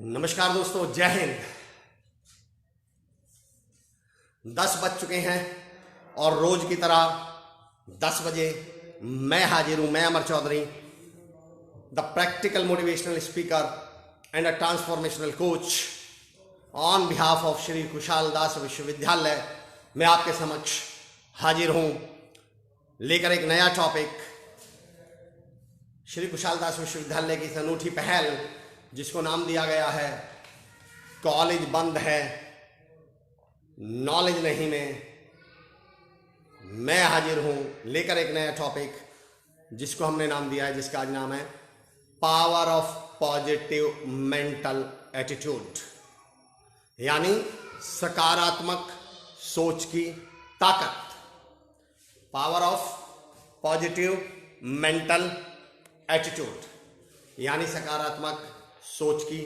नमस्कार दोस्तों, जय हिंद। 10 बज चुके हैं और रोज की तरह 10 बजे मैं हाजिर हूं। मैं Amar Chaudhary, the practical motivational speaker and a transformational coach, on behalf of Shri Kushal Das Vishwavidyalaya मैं आपके समक्ष हाजिर हूं लेकर एक नया टॉपिक। श्री कुशाल दास विश्वविद्यालय की इस अनूठी पहल जिसको नाम दिया गया है कॉलेज बंद है नॉलेज नहीं में, मैं हाजिर हूं लेकर एक नया टॉपिक जिसको हमने नाम दिया है, जिसका आज नाम है power of positive mental attitude, यानी सकारात्मक सोच की ताकत। Power of positive mental attitude यानी सकारात्मक सोच की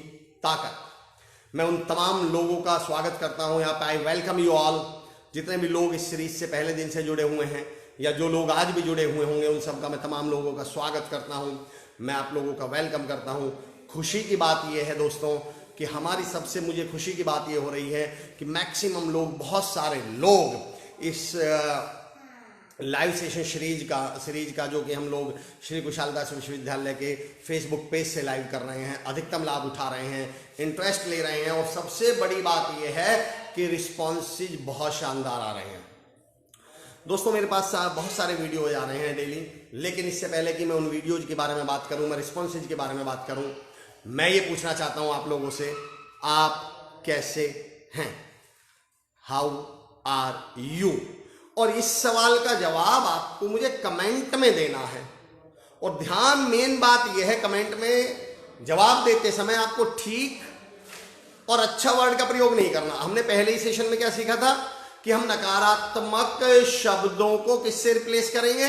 ताकत। मैं उन तमाम लोगों का स्वागत करता हूं यहाँ पे। I welcome you all. जितने भी लोग इस सीरीज से पहले दिन से जुड़े हुए हैं या जो लोग आज भी जुड़े हुए होंगे, उन सब का मैं तमाम लोगों का स्वागत करता हूं। मैं आप लोगों का वेलकम करता हूं। खुशी की बात यह है दोस्तों कि हमारी सबसे मुझे खुशी की बात यह हो रही है कि मैक्सिमम लोग, बहुत सारे लोग इस लाइव सेशन सीरीज का जो कि हम लोग श्री कुशाल दास विश्वविद्यालय के फेसबुक पेज से लाइव कर रहे हैं, अधिकतम लाभ उठा रहे हैं, इंटरेस्ट ले रहे हैं। और सबसे बड़ी बात यह है कि रिस्पॉन्सेज बहुत शानदार आ रहे हैं। दोस्तों, मेरे पास बहुत सारे वीडियो आ रहे हैं डेली, लेकिन इससे पहले कि मैं उन वीडियोज के बारे में बात करूं, मैं रिस्पॉन्सेज के बारे में बात करूं, मैं ये पूछना चाहता हूं आप लोगों से, आप कैसे हैं? How are you? और इस सवाल का जवाब आपको मुझे कमेंट में देना है। और ध्यान, मेन बात यह है, कमेंट में जवाब देते समय आपको ठीक और अच्छा वर्ड का प्रयोग नहीं करना। हमने पहले ही सेशन में क्या सीखा था कि हम नकारात्मक शब्दों को किससे रिप्लेस करेंगे?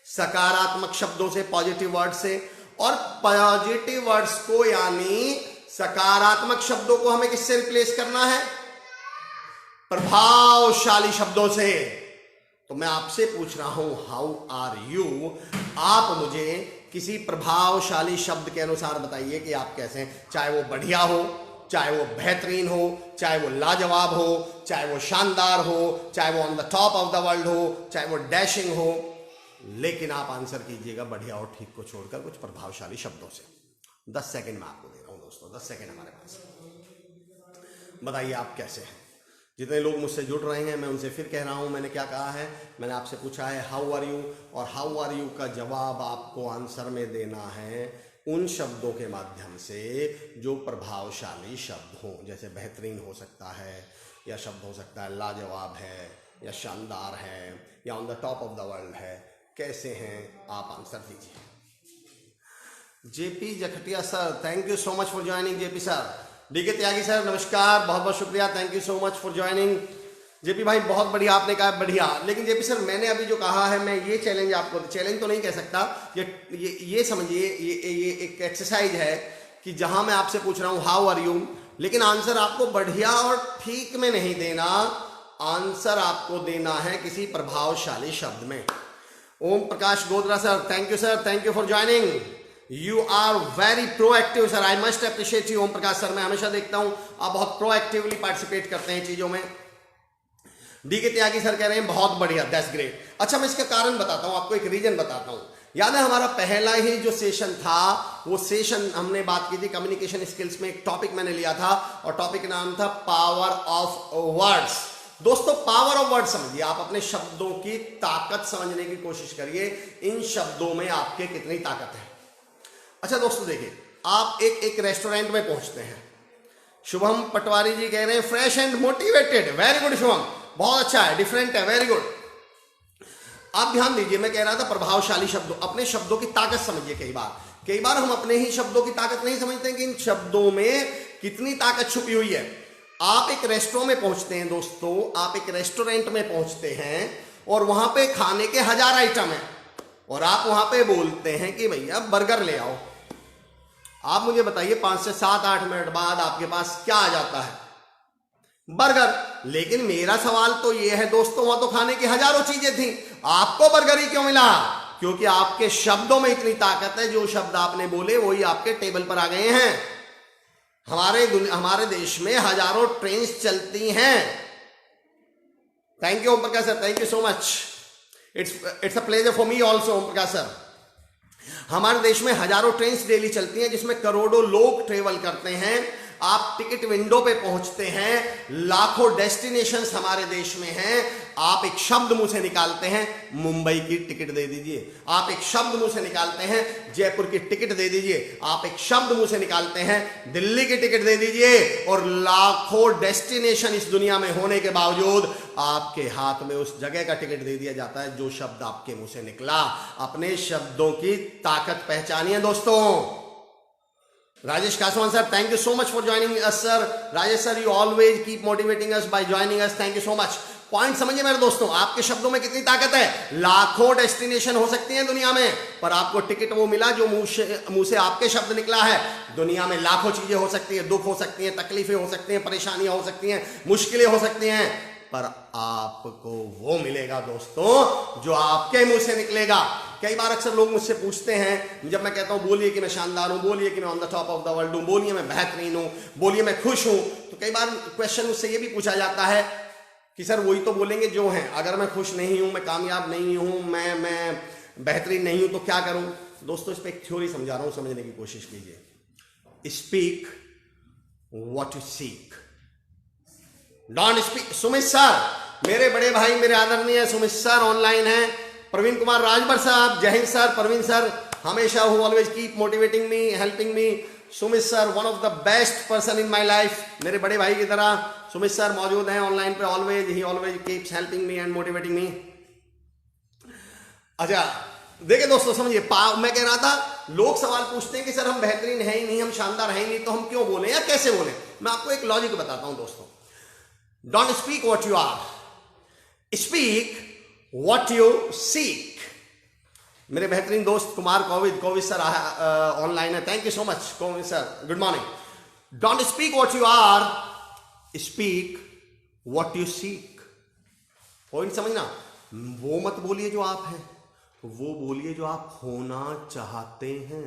सकारात्मक शब्दों से, पॉजिटिव वर्ड से। और पॉजिटिव वर्ड्स को यानी सकारात्मक शब्दों को हमें किससे रिप्लेस करना है? प्रभावशाली शब्दों से। तो मैं आपसे पूछ रहा हूं, हाउ आर यू? आप मुझे किसी प्रभावशाली शब्द के अनुसार बताइए कि आप कैसे हैं। चाहे वो बढ़िया हो, चाहे वो बेहतरीन हो, चाहे वो लाजवाब हो, चाहे वो शानदार हो, चाहे वो on the top of the world हो, चाहे वो डैशिंग हो, लेकिन आप आंसर कीजिएगा बढ़िया और ठीक को छोड़कर कुछ प्रभावशाली शब्दों से। 10 सेकेंड मैं आपको दे रहा हूं दोस्तों, 10 सेकेंड हमारे पास। बताइए आप कैसे हैं? जितने लोग मुझसे जुड़ रहे हैं मैं उनसे फिर कह रहा हूं, मैंने क्या कहा है? मैंने आपसे पूछा है हाउ आर यू, और हाउ आर यू का जवाब आपको आंसर में देना है उन शब्दों के माध्यम से जो प्रभावशाली शब्द हों। जैसे बेहतरीन हो सकता है, या शब्द हो सकता है लाजवाब है, या शानदार है, या on the top of the world है। कैसे हैं आप? आंसर दीजिए। JP Jakhatiya sir, thank you so much for joining. JP sir, DK Tyagi sir, नमस्कार, बहुत बहुत शुक्रिया, thank you so much for joining. JP भाई बहुत बढ़िया, आपने कहा बढ़िया। लेकिन जेपी सर, मैंने अभी जो कहा है, मैं ये चैलेंज आपको, चैलेंज तो नहीं कह सकता, ये समझिए, ये एक एक्सरसाइज है कि जहां मैं आपसे पूछ रहा हूं हाउ आर यू, लेकिन आंसर आपको बढ़िया और ठीक में नहीं देना, आंसर आपको देना है किसी प्रभावशाली शब्द में। Om Prakash Godara sir, thank you sir, thank you for joining. You are very proactive sir, I must appreciate you. Om Prakash sir, मैं हमेशा देखता हूं आप बहुत प्रोएक्टिवली पार्टिसिपेट करते हैं चीजों में। डीके त्यागी सर कह रहे हैं बहुत बढ़िया, दैट्स ग्रेट। अच्छा, मैं इसका कारण बताता हूं आपको, एक रीजन बताता हूं। याद है हमारा पहला ही जो सेशन था, वो सेशन हमने बात की थी कम्युनिकेशन स्किल्स में। एक टॉपिक मैंने लिया था और टॉपिक का नाम था पावर ऑफ वर्ड्स। दोस्तों, पावर ऑफ वर्ड समझिए, आप अपने शब्दों की ताकत समझने की कोशिश करिए। इन शब्दों में आपके कितनी ताकत है। अच्छा दोस्तों, देखिए, आप एक रेस्टोरेंट में पहुंचते हैं। शुभम पटवारी जी कह रहे हैं fresh and motivated, very good Shubham, बहुत अच्छा है, डिफरेंट है, वेरी गुड। आप ध्यान दीजिए, मैं कह रहा था प्रभावशाली शब्दों, अपने शब्दों की ताकत समझिए। कई बार हम अपने ही शब्दों की ताकत नहीं समझते कि इन शब्दों में कितनी ताकत छुपी हुई है। आप एक रेस्टोरेंट में पहुंचते हैं दोस्तों, आप एक रेस्टोरेंट में पहुंचते हैं और वहां पे खाने के 1000 आइटम है, और आप वहां पे बोलते हैं कि भैया बर्गर ले आओ। आप मुझे बताइए 5 से 7-8 मिनट बाद आपके पास क्या आ जाता है? बर्गर। लेकिन मेरा सवाल तो यह है दोस्तों, वहां तो खाने की हजारों चीजें थी, आपको बर्गर ही क्यों मिला? क्योंकि आपके शब्दों में इतनी ताकत है, जो शब्द आपने बोले वही आपके टेबल पर आ गए हैं। हमारे देश में हजारों ट्रेन चलती हैं। Thank you Om Prakash sir, thank you so much, it's a pleasure for me also Om Prakash sir. हमारे देश में हजारों ट्रेन डेली चलती हैं जिसमें करोड़ों लोग ट्रेवल करते हैं। आप टिकट विंडो पे पहुंचते हैं, लाखों डेस्टिनेशंस हमारे देश में हैं। आप एक शब्द मुंह से निकालते हैं, मुंबई की टिकट दे दीजिए। आप एक शब्द मुंह से निकालते हैं, जयपुर की टिकट दे दीजिए। आप एक शब्द मुंह से निकालते हैं, दिल्ली की टिकट दे दीजिए। और लाखों डेस्टिनेशन इस दुनिया में होने के बावजूद आपके हाथ में उस जगह का टिकट दे दिया जाता है जो शब्द आपके मुंह से निकला। अपने शब्दों की ताकत पहचानिए दोस्तों। Rajesh Kaswan sir, thank you so much for joining us sir. Rajesh sir, you always keep motivating us by joining us, thank you so much. Point समझिए मेरे दोस्तों, आपके शब्दों में कितनी ताकत है। लाखों डेस्टिनेशन हो सकती हैं दुनिया में, पर आपको टिकट वो मिला जो मुंह से आपके शब्द निकला है। दुनिया में लाखों चीजें हो सकती हैं, दुख हो सकती हैं, तकलीफें हो सकती हैं, परेशानियां हो सकती हैं, मुश्किलें हो सकती हैं, पर आपको वो मिलेगा दोस्तों जो आपके मुंह से निकलेगा। कई बार अक्सर लोग मुझसे पूछते हैं, जब मैं कहता हूं बोलिए कि मैं शानदार हूं, बोलिए कि मैं on the top of the world हूं, बोलिए मैं बेहतरीन हूं, बोलिए मैं खुश हूं, तो कई बार क्वेश्चन मुझसे ये भी पूछा जाता है कि सर वही तो बोलेंगे जो हैं, अगर मैं खुश नहीं हूं, मैं कामयाब नहीं हूं, मैं बेहतरीन नहीं हूं तो क्या करूं। दोस्तों इस पर एक थ्योरी समझा रहा हूं, समझने की कोशिश कीजिए। Speak what you seek, don't speak. Sumit sir, मेरे बड़े भाई, मेरे आदरणीय सुमित सर ऑनलाइन है। प्रवीण कुमार राजभर साहब, जय हिंद सर। प्रवीण सर हमेशा who always keep motivating me, helping me. Sumit sir one of the best person in my life, मेरे बड़े भाई की तरह सुमित सर मौजूद हैं ऑनलाइन पे। Always he always keeps helping me and motivating me. अच्छा देखिए दोस्तों, समझिए, मैं कह रहा था लोग सवाल पूछते हैं कि सर हम बेहतरीन है ही नहीं, हम शानदार है ही नहीं, तो हम क्यों बोले या कैसे बोले। मैं आपको एक लॉजिक बताता हूं दोस्तों। Don't speak what you are, speak what you seek. मेरे बेहतरीन दोस्त कुमार कोविद सर ऑनलाइन है, thank you so much Kovid sir, good morning. Don't speak what you are, speak what you seek. Point समझना, वो मत बोलिए जो आप हैं, वो बोलिए जो आप होना चाहते हैं।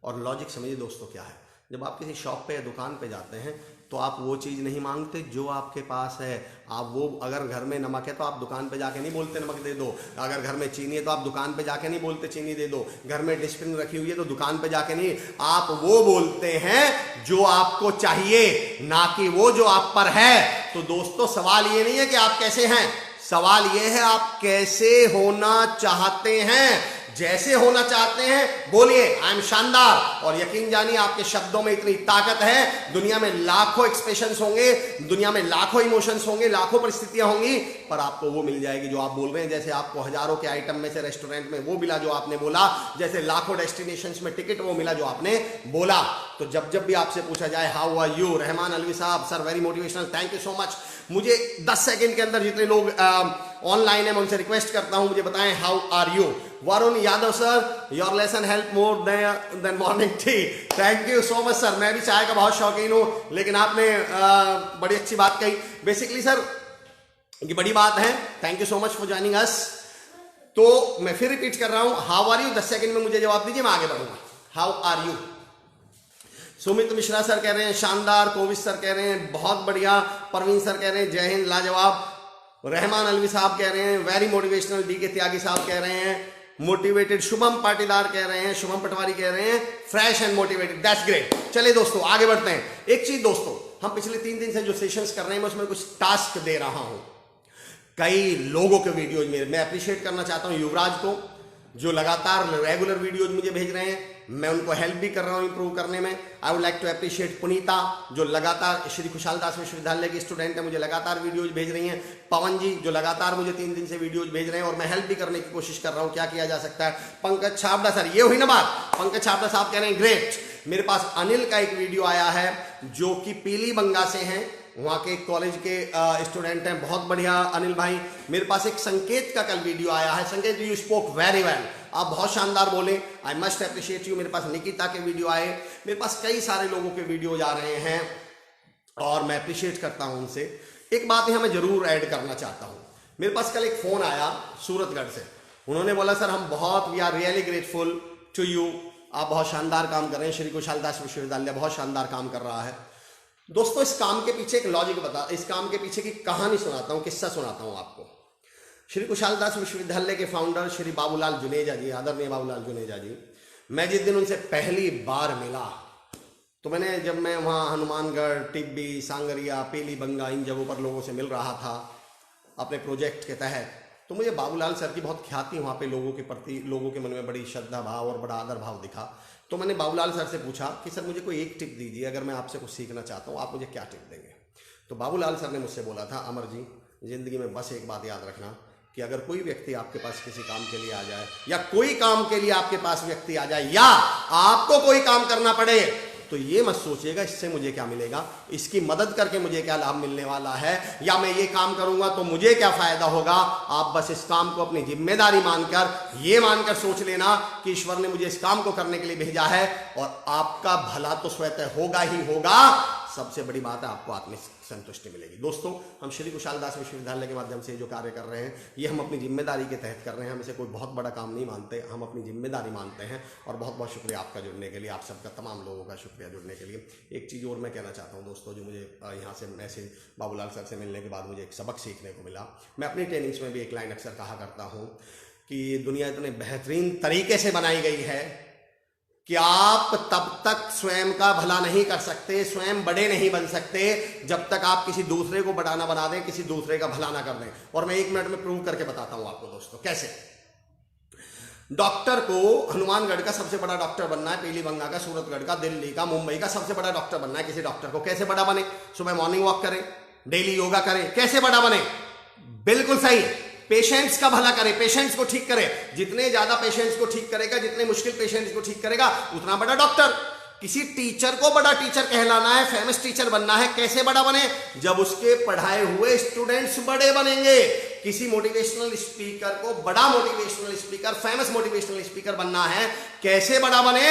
और लॉजिक समझिए दोस्तों क्या है। जब आप किसी शॉप पे या दुकान पे जाते हैं तो आप वो चीज़ नहीं मांगते जो आपके पास है। आप वो, अगर घर में नमक है तो आप दुकान पे जाके नहीं बोलते नमक दे दो। अगर घर में चीनी है तो आप दुकान पे जाके नहीं बोलते चीनी दे दो। घर में डिस्पिन रखी हुई है तो दुकान पे जाके नहीं, आप वो बोलते हैं जो आपको चाहिए, ना कि वो जो आप पर है। तो दोस्तों सवाल ये नहीं है कि आप कैसे हैं, सवाल ये है आप कैसे होना चाहते हैं। जैसे होना चाहते हैं बोलिए आई एम शानदार, और यकीन जानिए आपके शब्दों में इतनी ताकत है। दुनिया में लाखों एक्सप्रेशंस होंगे, दुनिया में लाखों इमोशंस होंगे, लाखों परिस्थितियां होंगी, पर आपको वो मिल जाएगी जो आप बोल रहे हैं। जैसे आपको हजारों के आइटम में से रेस्टोरेंट में वो मिला जो आपने बोला, जैसे लाखों डेस्टिनेशंस में टिकट वो मिला जो आपने बोला। तो जब भी आपसे पूछा जाए how are you, Rahman Alvi साहब sir very motivational, thank you so much. मुझे 10 सेकंड के अंदर जितने लोग ऑनलाइन है मैं उनसे रिक्वेस्ट करता हूं मुझे बताएं how are you. Varun Yadav sir, your lesson help more than morning tea, thank you so much sir. मैं भी चाय का बहुत शौकीन हूं, लेकिन आपने बड़ी अच्छी बात कही। बेसिकली सर ये बड़ी बात है, thank you so much for joining us. तो मैं फिर रिपीट कर रहा हूं, हाउ आर यू 10 सेकंड में मुझे जवाब दीजिए, मैं आगे बढ़ूंगा। How are you. Sumit Mishra sir कह रहे हैं शानदार, कोविद सर कह रहे हैं बहुत बढ़िया, परवीन सर कह रहे हैं जय हिंद लाजवाब, रहमान अलवी साहब कह रहे हैं वेरी मोटिवेशनल, डी के त्यागी साहब कह रहे हैं मोटिवेटेड, शुभम पाटीदार कह रहे हैं, शुभम पटवारी कह रहे हैं fresh and motivated, that's great. चलिए दोस्तों आगे बढ़ते हैं। एक चीज दोस्तों, हम पिछले 3 दिन से जो सेशंस कर रहे हैं मैं उसमें कुछ टास्क दे रहा हूं। कई लोगों के वीडियोज में मैं अप्रिशिएट करना चाहता हूं युवराज को, जो लगातार रेगुलर वीडियोज मुझे भेज रहे हैं, मैं उनको हेल्प भी कर रहा हूं इंप्रूव करने में। I would like to appreciate Punita, जो लगातार श्री खुशहाल दास विश्वविद्यालय की स्टूडेंट है, मुझे लगातार वीडियोज भेज रही हैं। पवन जी जो लगातार मुझे 3 दिन से वीडियोज भेज रहे हैं और मैं हेल्प भी करने की कोशिश कर रहा हूं, क्या किया जा सकता है। पंकज छाबड़ा सर, ये हुई ना बात, पंकज छाबड़ा साहब कह रहे हैं ग्रेट। मेरे पास अनिल का एक वीडियो आया है जो कि पीली बंगा से हैं, वहाँ के कॉलेज के स्टूडेंट हैं, बहुत बढ़िया अनिल भाई। मेरे पास एक संकेत का कल वीडियो आया है, संकेत यू स्पोक वेरी वेल, आप बहुत शानदार बोले, आई मस्ट अप्रिशिएट यू। मेरे पास निकिता के वीडियो आए, मेरे पास कई सारे लोगों के वीडियो आ रहे हैं और मैं अप्रिशिएट करता हूं उनसे। एक बात यहाँ मैं जरूर ऐड करना चाहता हूँ, मेरे पास कल एक फोन आया सूरतगढ़ से, उन्होंने बोला सर हम बहुत, we are really grateful to you, आप बहुत शानदार काम कर रहे हैं, श्री खुशहाल दास विश्वविद्यालय बहुत शानदार काम कर रहा है। दोस्तों इस काम के पीछे एक लॉजिक इस काम के पीछे की कहानी सुनाता हूं, किस्सा सुनाता हूं आपको। श्री कुशाल दास विश्वविद्यालय के फाउंडर श्री बाबूलाल जुनेजा जी, आदरणीय बाबूलाल जुनेजा जी, मैं जिस दिन उनसे पहली बार मिला तो जब मैं वहाँ हनुमानगढ़, टिब्बी, सांगरिया, पेली बंगा इन जगहों पर लोगों से मिल रहा था अपने प्रोजेक्ट के तहत, तो मुझे बाबूलाल सर की बहुत ख्याति वहाँ पे लोगों के प्रति, लोगों के मन में बड़ी श्रद्धा भाव और बड़ा आदर भाव दिखा। तो मैंने बाबूलाल सर से पूछा कि सर मुझे कोई एक टिप दीजिए, अगर मैं आपसे कुछ सीखना चाहता हूँ आप मुझे क्या टिप देंगे। तो बाबूलाल सर ने मुझसे बोला था, अमर जी जिंदगी में बस एक बात याद रखना कि अगर कोई व्यक्ति आपके पास किसी काम के लिए आ जाए या कोई काम के लिए आपके पास व्यक्ति आ जाए या आपको कोई काम करना पड़े तो ये मत सोचिएगा इससे मुझे क्या मिलेगा, इसकी मदद करके मुझे क्या लाभ मिलने वाला है, या मैं ये काम करूंगा तो मुझे क्या फायदा होगा। आप बस इस काम को अपनी जिम्मेदारी मानकर, ये मानकर सोच लेना कि ईश्वर ने मुझे इस काम को करने के लिए भेजा है और आपका भला तो स्वतः होगा ही होगा। सबसे बड़ी बात है आपको आत्मिक संतुष्टि मिलेगी। दोस्तों हम श्री कुशाल दास विश्वविद्यालय के माध्यम से जो कार्य कर रहे हैं ये हम अपनी जिम्मेदारी के तहत कर रहे हैं, हम इसे कोई बहुत बड़ा काम नहीं मानते, हम अपनी जिम्मेदारी मानते हैं। और बहुत बहुत शुक्रिया आपका जुड़ने के लिए, आप सबका तमाम लोगों का शुक्रिया जुड़ने के लिए। एक चीज़ और मैं कहना चाहता हूँ दोस्तों, जो मुझे यहाँ से मैसेज बाबूलाल सर से मिलने के बाद मुझे एक सबक सीखने को मिला। मैं अपनी ट्रेनिंग्स में भी एक लाइन अक्सर कहा करता हूँ कि दुनिया इतने बेहतरीन तरीके से बनाई गई है कि आप तब तक स्वयं का भला नहीं कर सकते, स्वयं बड़े नहीं बन सकते जब तक आप किसी दूसरे को बड़ा ना बना दें, किसी दूसरे का भला ना कर दें। और मैं 1 मिनट में प्रूव करके बताता हूं आपको दोस्तों कैसे। डॉक्टर को हनुमानगढ़ का सबसे बड़ा डॉक्टर बनना है, पीली बंगा का, सूरतगढ़ का, दिल्ली का, मुंबई का सबसे बड़ा डॉक्टर बनना है। किसी डॉक्टर को कैसे बड़ा बने? सुबह मॉर्निंग वॉक करें, डेली योगा करें, कैसे बड़ा बने? बिल्कुल सही, पेशेंट्स का भला करे, पेशेंट्स को ठीक करे। जितने ज्यादा पेशेंट्स को ठीक करेगा, जितने मुश्किल पेशेंट्स को ठीक करेगा, उतना बड़ा डॉक्टर। किसी टीचर को बड़ा टीचर कहलाना है, फेमस टीचर बनना है, कैसे बड़ा बने? जब उसके पढ़ाए हुए स्टूडेंट्स बड़े बनेंगे। किसी मोटिवेशनल स्पीकर को बड़ा motivational speaker, famous motivational speaker बनना है, कैसे बड़ा बने?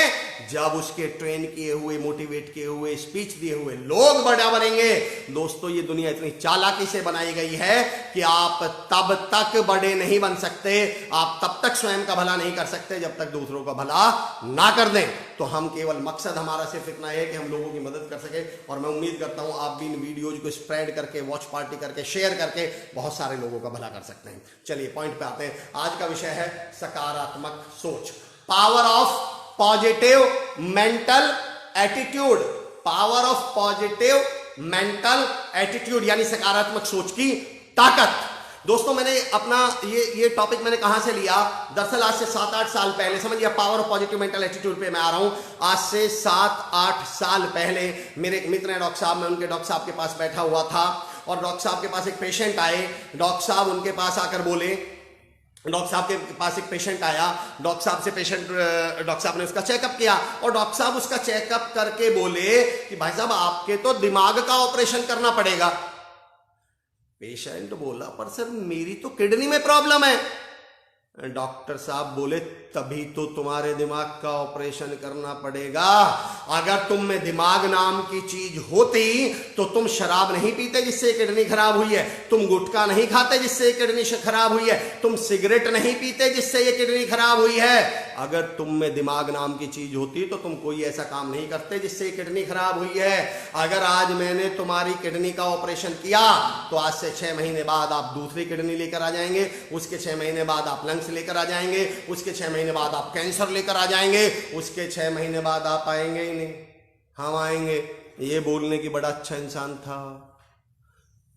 जब उसके ट्रेन किए हुए, मोटिवेट किए हुए, स्पीच दिए हुए लोग बड़ा बनेंगे। दोस्तों ये दुनिया इतनी चालाकी से बनाई गई है कि आप तब तक बड़े नहीं बन सकते, आप तब तक स्वयं का भला नहीं कर सकते जब तक दूसरों का भला ना कर दें। तो हम केवल मकसद हमारा सिर्फ इतना है कि हम लोगों की मदद कर सके। और मैं उम्मीद करता हूं आप भी इन वीडियोज को स्प्रेड करके, वॉच पार्टी करके, शेयर करके बहुत सारे लोगों का भला कर सकते हैं। चलिए पॉइंट पे आते हैं। आज का विषय है सकारात्मक सोच, power of positive mental attitude. Power of positive mental attitude यानी सकारात्मक सोच की ताकत। दोस्तों मैंने अपना ये टॉपिक मैंने कहां से लिया? दरअसल आज से 7-8 साल पहले, समझिए power of positive mental attitude पे मैं आ रहा हूं। आज से 7-8 साल पहले मेरे एक मित्र हैं डॉक्टर साहब, मैं उनके डॉक्टर साहब के पास बैठा हुआ था और डॉक्टर साहब के पास एक पेशेंट आए। डॉक्टर साहब उनके पास आकर बोले, डॉक्टर साहब के पास एक पेशेंट आया, डॉक्टर साहब ने उसका चेकअप किया और डॉक्टर साहब उसका चेकअप करके बोले कि भाई साहब आपके तो दिमाग का ऑपरेशन करना पड़ेगा। पेशेंट बोला पर सर मेरी तो किडनी में प्रॉब्लम है। डॉक्टर साहब बोले तभी तो तुम्हारे दिमाग का ऑपरेशन करना पड़ेगा। अगर तुम में दिमाग नाम की चीज होती तो तुम शराब नहीं पीते जिससे किडनी खराब हुई है, तुम गुटखा नहीं खाते जिससे किडनी खराब हुई है, तुम सिगरेट नहीं पीते जिससे ये किडनी खराब हुई है। अगर तुम में दिमाग नाम की चीज होती तो तुम कोई ऐसा काम नहीं करते जिससे किडनी खराब हुई है। अगर आज मैंने तुम्हारी किडनी का ऑपरेशन किया तो आज से 6 महीने बाद आप दूसरी किडनी लेकर आ जाएंगे, उसके 6 महीने बाद आप लंग्स लेकर आ जाएंगे, उसके 6 महीने बाद आप कैंसर लेकर आ जाएंगे, उसके 6 महीने बाद आप आएंगे ही नहीं, हम आएंगे। ये बोलने की बड़ा अच्छा इंसान था।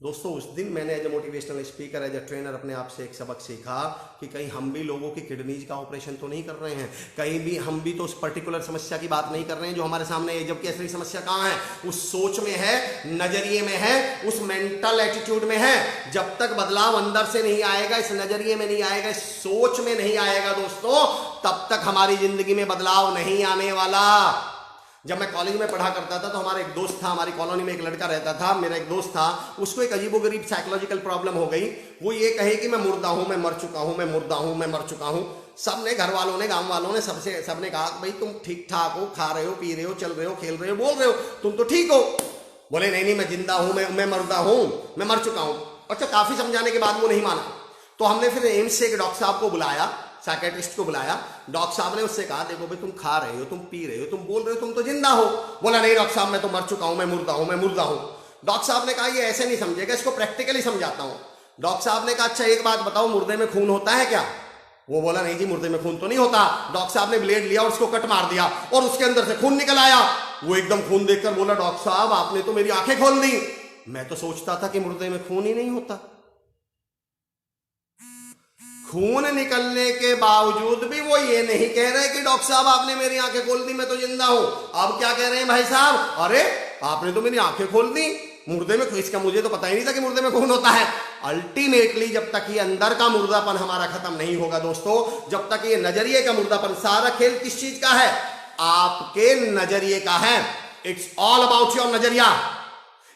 दोस्तों उस दिन मैंने as a motivational speaker, as a trainer अपने आप से एक सबक सीखा कि कहीं हम भी लोगों की किडनीज का ऑपरेशन तो नहीं कर रहे हैं, कहीं भी हम भी तो उस पर्टिकुलर समस्या की बात नहीं कर रहे हैं जो हमारे सामने है। जबकि असली समस्या कहाँ है? उस सोच में है, नजरिए में है, उस मेंटल एटीट्यूड में है। जब तक बदलाव अंदर से नहीं आएगा, इस नजरिए में नहीं आएगा, इस सोच में नहीं आएगा दोस्तों, तब तक हमारी जिंदगी में बदलाव नहीं आने वाला। जब मैं कॉलेज में पढ़ा करता था तो हमारा एक दोस्त था, हमारी कॉलोनी में एक लड़का रहता था, मेरा एक दोस्त था, उसको एक अजीबोगरीब साइकोलॉजिकल प्रॉब्लम हो गई। वो ये कहे कि मैं मुर्दा हूं, मैं मर चुका हूं, मैं मुर्दा हूं, मैं मर चुका हूं। सबने, घर वालों ने, गांव वालों ने, सबने कहा भाई तुम ठीक ठाक हो, खा रहे हो, पी रहे हो, चल रहे हो, खेल रहे हो, बोल रहे हो, तुम तो ठीक हो। बोले नहीं मैं जिंदा हूं, मैं मुर्दा हूं, मैं मर चुका हूं। अच्छा काफी समझाने के बाद वो नहीं माना। तो हमने फिर एम्स से एक डॉक्टर साहब को बुलाया, साइकेट्रिस्ट को बुलाया। डॉक्टर साहब ने उससे कहा देखो भाई तुम खा रहे हो, तुम पी रहे हो, तुम बोल रहे हो, तुम तो जिंदा हो। बोला नहीं डॉक्टर साहब मैं तो मर चुका हूं, मैं मुर्दा हूं, मैं मुर्दा हूं। डॉक्टर साहब ने कहा ये ऐसे नहीं समझेगा, इसको प्रैक्टिकली समझाता हूं। डॉक्टर साहब ने कहा अच्छा एक बात बताओ, मुर्दे में खून होता है क्या? वो बोला नहीं जी मुर्दे में खून तो नहीं होता। डॉक्टर साहब ने ब्लेड लिया और उसको कट मार दिया और उसके अंदर से खून निकल आया। वो एकदम खून देखकर बोला डॉक्टर साहब आपने तो मेरी आंखें खोल दी, मैं तो सोचता था कि मुर्दे में खून ही नहीं होता। खून निकलने के बावजूद भी वो ये नहीं कह रहे कि डॉक्टर साहब आपने मेरी आंखें खोल दी, मैं तो जिंदा हूं। अब क्या कह रहे हैं भाई साहब, अरे आपने तो मेरी आंखें खोल दी, मुर्दे में, इसका मुझे तो पता ही नहीं था कि मुर्दे में खून होता है। अल्टीमेटली जब तक ये अंदर का मुर्दापन हमारा खत्म नहीं होगा दोस्तों, जब तक ये नजरिए का मुर्दापन, सारा खेल किस चीज का है? आपके नजरिए का है। इट्स ऑल अबाउट योर नजरिया।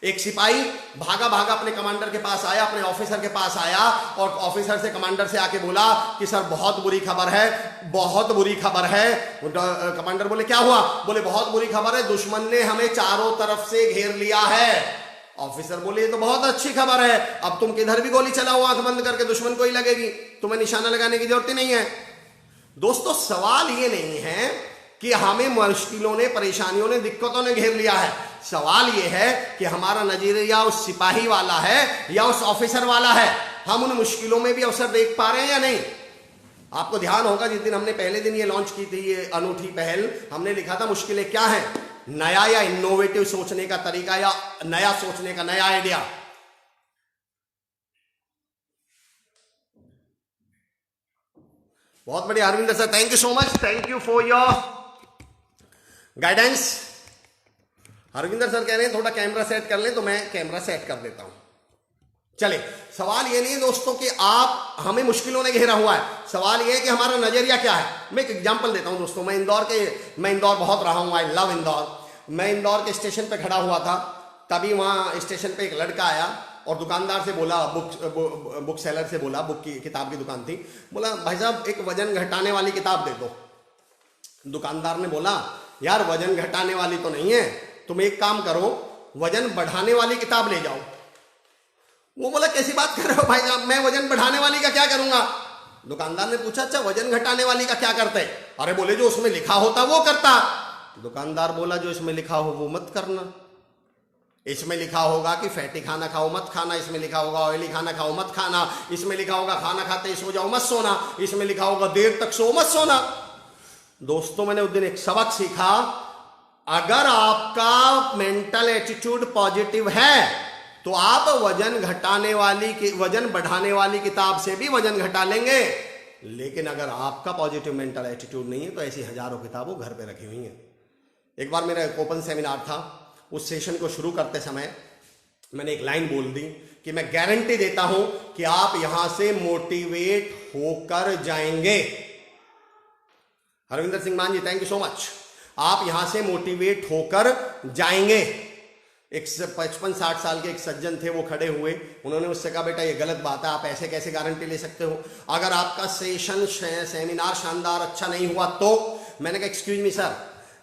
एक सिपाही भागा भागा अपने कमांडर के पास आया, अपने ऑफिसर के पास आया और ऑफिसर से, कमांडर से आके बोला कि सर बहुत बुरी खबर है, बहुत बुरी खबर है। कमांडर बोले क्या हुआ? बोले बहुत बुरी खबर है, दुश्मन ने हमें चारों तरफ से घेर लिया है। ऑफिसर बोले ये तो बहुत अच्छी खबर है, अब तुम किधर भी गोली चलाओ आंख बंद करके दुश्मन को ही लगेगी, तुम्हें निशाना लगाने की जरूरत ही नहीं है। दोस्तों सवाल ये नहीं है कि हमें मुश्किलों ने, परेशानियों ने, दिक्कतों ने घेर लिया है। सवाल यह है कि हमारा नजरिया उस सिपाही वाला है या उस ऑफिसर वाला है। हम उन मुश्किलों में भी अवसर देख पा रहे हैं या नहीं? आपको ध्यान होगा जिस दिन हमने पहले दिन ये लॉन्च की थी, ये अनूठी पहल, हमने लिखा था मुश्किलें क्या है, नया या इनोवेटिव सोचने का तरीका या नया सोचने का नया आइडिया। बहुत बढ़िया Harvinder sir, thank you so much, thank you for your guidance. Harvinder sir कह रहे हैं थोड़ा कैमरा सेट कर लें, तो मैं कैमरा सेट कर देता हूं। चले, सवाल ये नहीं है दोस्तों कि आप, हमें मुश्किलों ने घेरा हुआ है, सवाल ये है कि हमारा नजरिया क्या है। मैं एक एग्जांपल देता हूं दोस्तों, मैं इंदौर बहुत रहा हूं, आई लव इंदौर। मैं इंदौर के स्टेशन पे खड़ा हुआ था, तभी वहां स्टेशन पे एक लड़का आया और दुकानदार से बोला, बुक सेलर से बोला, बुक की किताब की दुकान थी, बोला भाई साहब एक वजन घटाने वाली किताब दे दो। दुकानदार ने बोला यार वजन घटाने वाली तो नहीं है, तुम एक काम करो वजन बढ़ाने वाली किताब ले जाओ। वो बोला कैसी बात कर रहे हो भाई साहब, मैं वजन बढ़ाने वाली का क्या करूंगा? दुकानदार ने पूछा अच्छा वजन घटाने वाली का क्या करते? अरे बोले जो उसमें लिखा होता वो करता। दुकानदार बोला जो इसमें लिखा हो वो मत करना। इसमें लिखा होगा कि फैटी खाना खाओ मत खाना, इसमें लिखा होगा ऑयली खाना खाओ मत खाना, इसमें लिखा होगा खाना खाते सो जाओ मत सोना, इसमें लिखा होगा देर तक सो मत सोना। दोस्तों मैंने उस दिन एक सबक सीखा, अगर आपका मेंटल एटीट्यूड पॉजिटिव है तो आप वजन घटाने वाली, वजन बढ़ाने वाली किताब से भी वजन घटा लेंगे। लेकिन अगर आपका पॉजिटिव मेंटल एटीट्यूड नहीं है तो ऐसी हजारों किताबों घर पे रखी हुई हैं। एक बार मेरा एक ओपन सेमिनार था, उस सेशन को शुरू करते समय मैंने एक लाइन बोल दी कि मैं गारंटी देता हूं कि आप यहां से मोटिवेट होकर जाएंगे। हरविंदर सिंह मान जी थैंक यू सो मच, आप यहां से मोटिवेट होकर जाएंगे। एक 55-60 साल के एक सज्जन थे, वो खड़े हुए, उन्होंने मुझसे कहा बेटा ये गलत बात है, आप ऐसे कैसे गारंटी ले सकते हो, अगर आपका सेमिनार शानदार अच्छा नहीं हुआ तो? मैंने कहा एक्सक्यूज मी सर,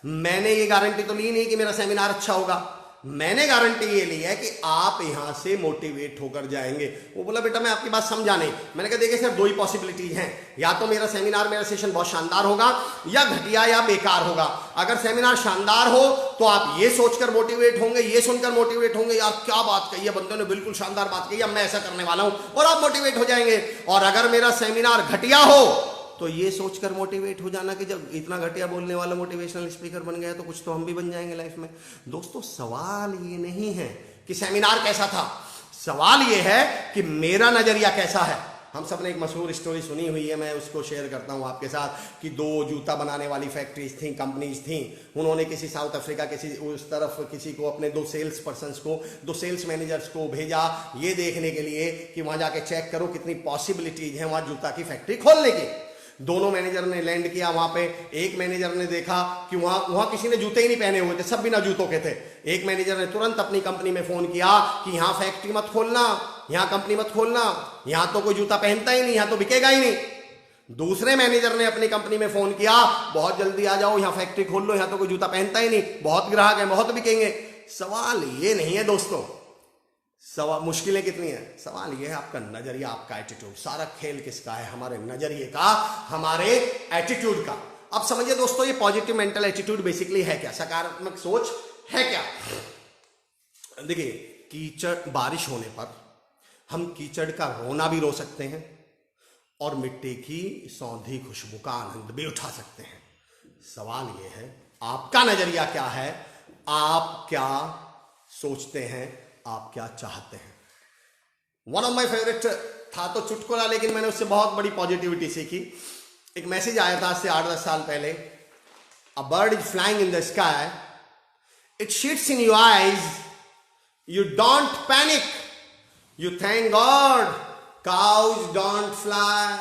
मैंने ये गारंटी तो ली नहीं कि मेरा सेमिनार अच्छा होगा, मैंने गारंटी ये ली है कि आप यहां से मोटिवेट होकर जाएंगे। वो बोला बेटा मैं आपकी बात समझा नहीं। मैंने कहा देखिए सर दो ही पॉसिबिलिटीज हैं, या तो मेरा सेमिनार, मेरा सेशन बहुत शानदार होगा या घटिया या बेकार होगा। अगर सेमिनार शानदार हो तो आप ये सोचकर मोटिवेट होंगे, ये सुनकर मोटिवेट होंगे यार क्या बात कही है बंदे ने, बिल्कुल शानदार बात कही है, मैं ऐसा करने वाला हूं, और आप मोटिवेट हो जाएंगे। और अगर मेरा सेमिनार घटिया हो तो ये सोचकर मोटिवेट हो जाना कि जब इतना घटिया बोलने वाला मोटिवेशनल स्पीकर बन गया तो कुछ तो हम भी बन जाएंगे लाइफ में। दोस्तों सवाल ये नहीं है कि सेमिनार कैसा था, सवाल ये है कि मेरा नजरिया कैसा है। हम सब ने एक मशहूर स्टोरी सुनी हुई है, मैं उसको शेयर करता हूं आपके साथ, कि दो जूता बनाने वाली फैक्ट्रीज थी, कंपनीज थी। उन्होंने किसी साउथ अफ्रीका, किसी उस तरफ किसी को, अपने दो सेल्स पर्सन्स को, दो सेल्स मैनेजर्स को भेजा ये देखने के लिए कि वहां जाके चेक करो कितनी पॉसिबिलिटीज है वहां जूता की फैक्ट्री खोलने की। दोनों मैनेजर ने लैंड किया वहां पे। एक मैनेजर ने देखा कि वहां किसी ने जूते ही नहीं पहने हुए थे, सब बिना जूतों के थे। एक मैनेजर ने तुरंत अपनी कंपनी में फोन किया कि यहां फैक्ट्री मत खोलना, यहां कंपनी मत खोलना, यहां तो कोई जूता पहनता ही नहीं, यहां तो बिकेगा ही नहीं। दूसरे मैनेजर ने अपनी कंपनी में फोन किया, बहुत जल्दी आ जाओ, यहां फैक्ट्री खोल लो, यहां तो कोई जूता पहनता ही नहीं, बहुत ग्राहक है, बहुत बिकेंगे। सवाल ये नहीं है दोस्तों, मुश्किलें कितनी है? सवाल यह है आपका नजरिया, आपका एटीट्यूड। सारा खेल किसका है? हमारे नजरिए का, हमारे एटीट्यूड का। अब समझिए दोस्तों, ये पॉजिटिव मेंटल एटीट्यूड बेसिकली है क्या? सकारात्मक सोच है क्या? देखिए, कीचड़, बारिश होने पर हम कीचड़ का रोना भी रो सकते हैं और मिट्टी की सौंधी खुशबू का आनंद भी उठा सकते हैं। सवाल यह है आपका नजरिया क्या है, आप क्या सोचते हैं, आप क्या चाहते हैं। वन ऑफ माई फेवरेट था तो चुटकुला, लेकिन मैंने उससे बहुत बड़ी पॉजिटिविटी सीखी। एक मैसेज आया था आज से 8-10 साल पहले, a bird is flying in the sky, it shits in your eyes, you don't panic, you thank God, cows don't fly.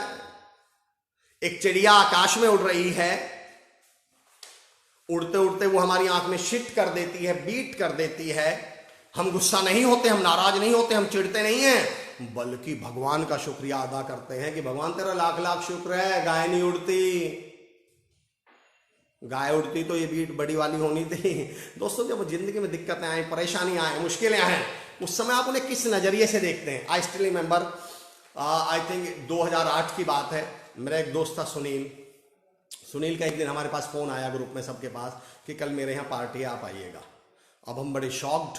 एक चिड़िया आकाश में उड़ रही है, उड़ते उड़ते वो हमारी आंख में शिट कर देती है, बीट कर देती है। हम गुस्सा नहीं होते, हम नाराज नहीं होते, हम चिढ़ते नहीं हैं, बल्कि भगवान का शुक्रिया अदा करते हैं कि भगवान तेरा लाख लाख शुक्र है, गाय नहीं उड़ती। गाय उड़ती तो ये बीट बड़ी वाली होनी थी। दोस्तों, जब जिंदगी में दिक्कतें आए, परेशानी आए, मुश्किलें आए, उस समय आप उन्हें किस नजरिए से देखते हैं? I still remember, I think 2008 की बात है। मेरा एक दोस्त था सुनील का एक दिन हमारे पास फोन आया ग्रुप में सबके पास कि कल मेरे यहाँ पार्टी है, आप आइएगा। अब हम बड़े शॉक्ड,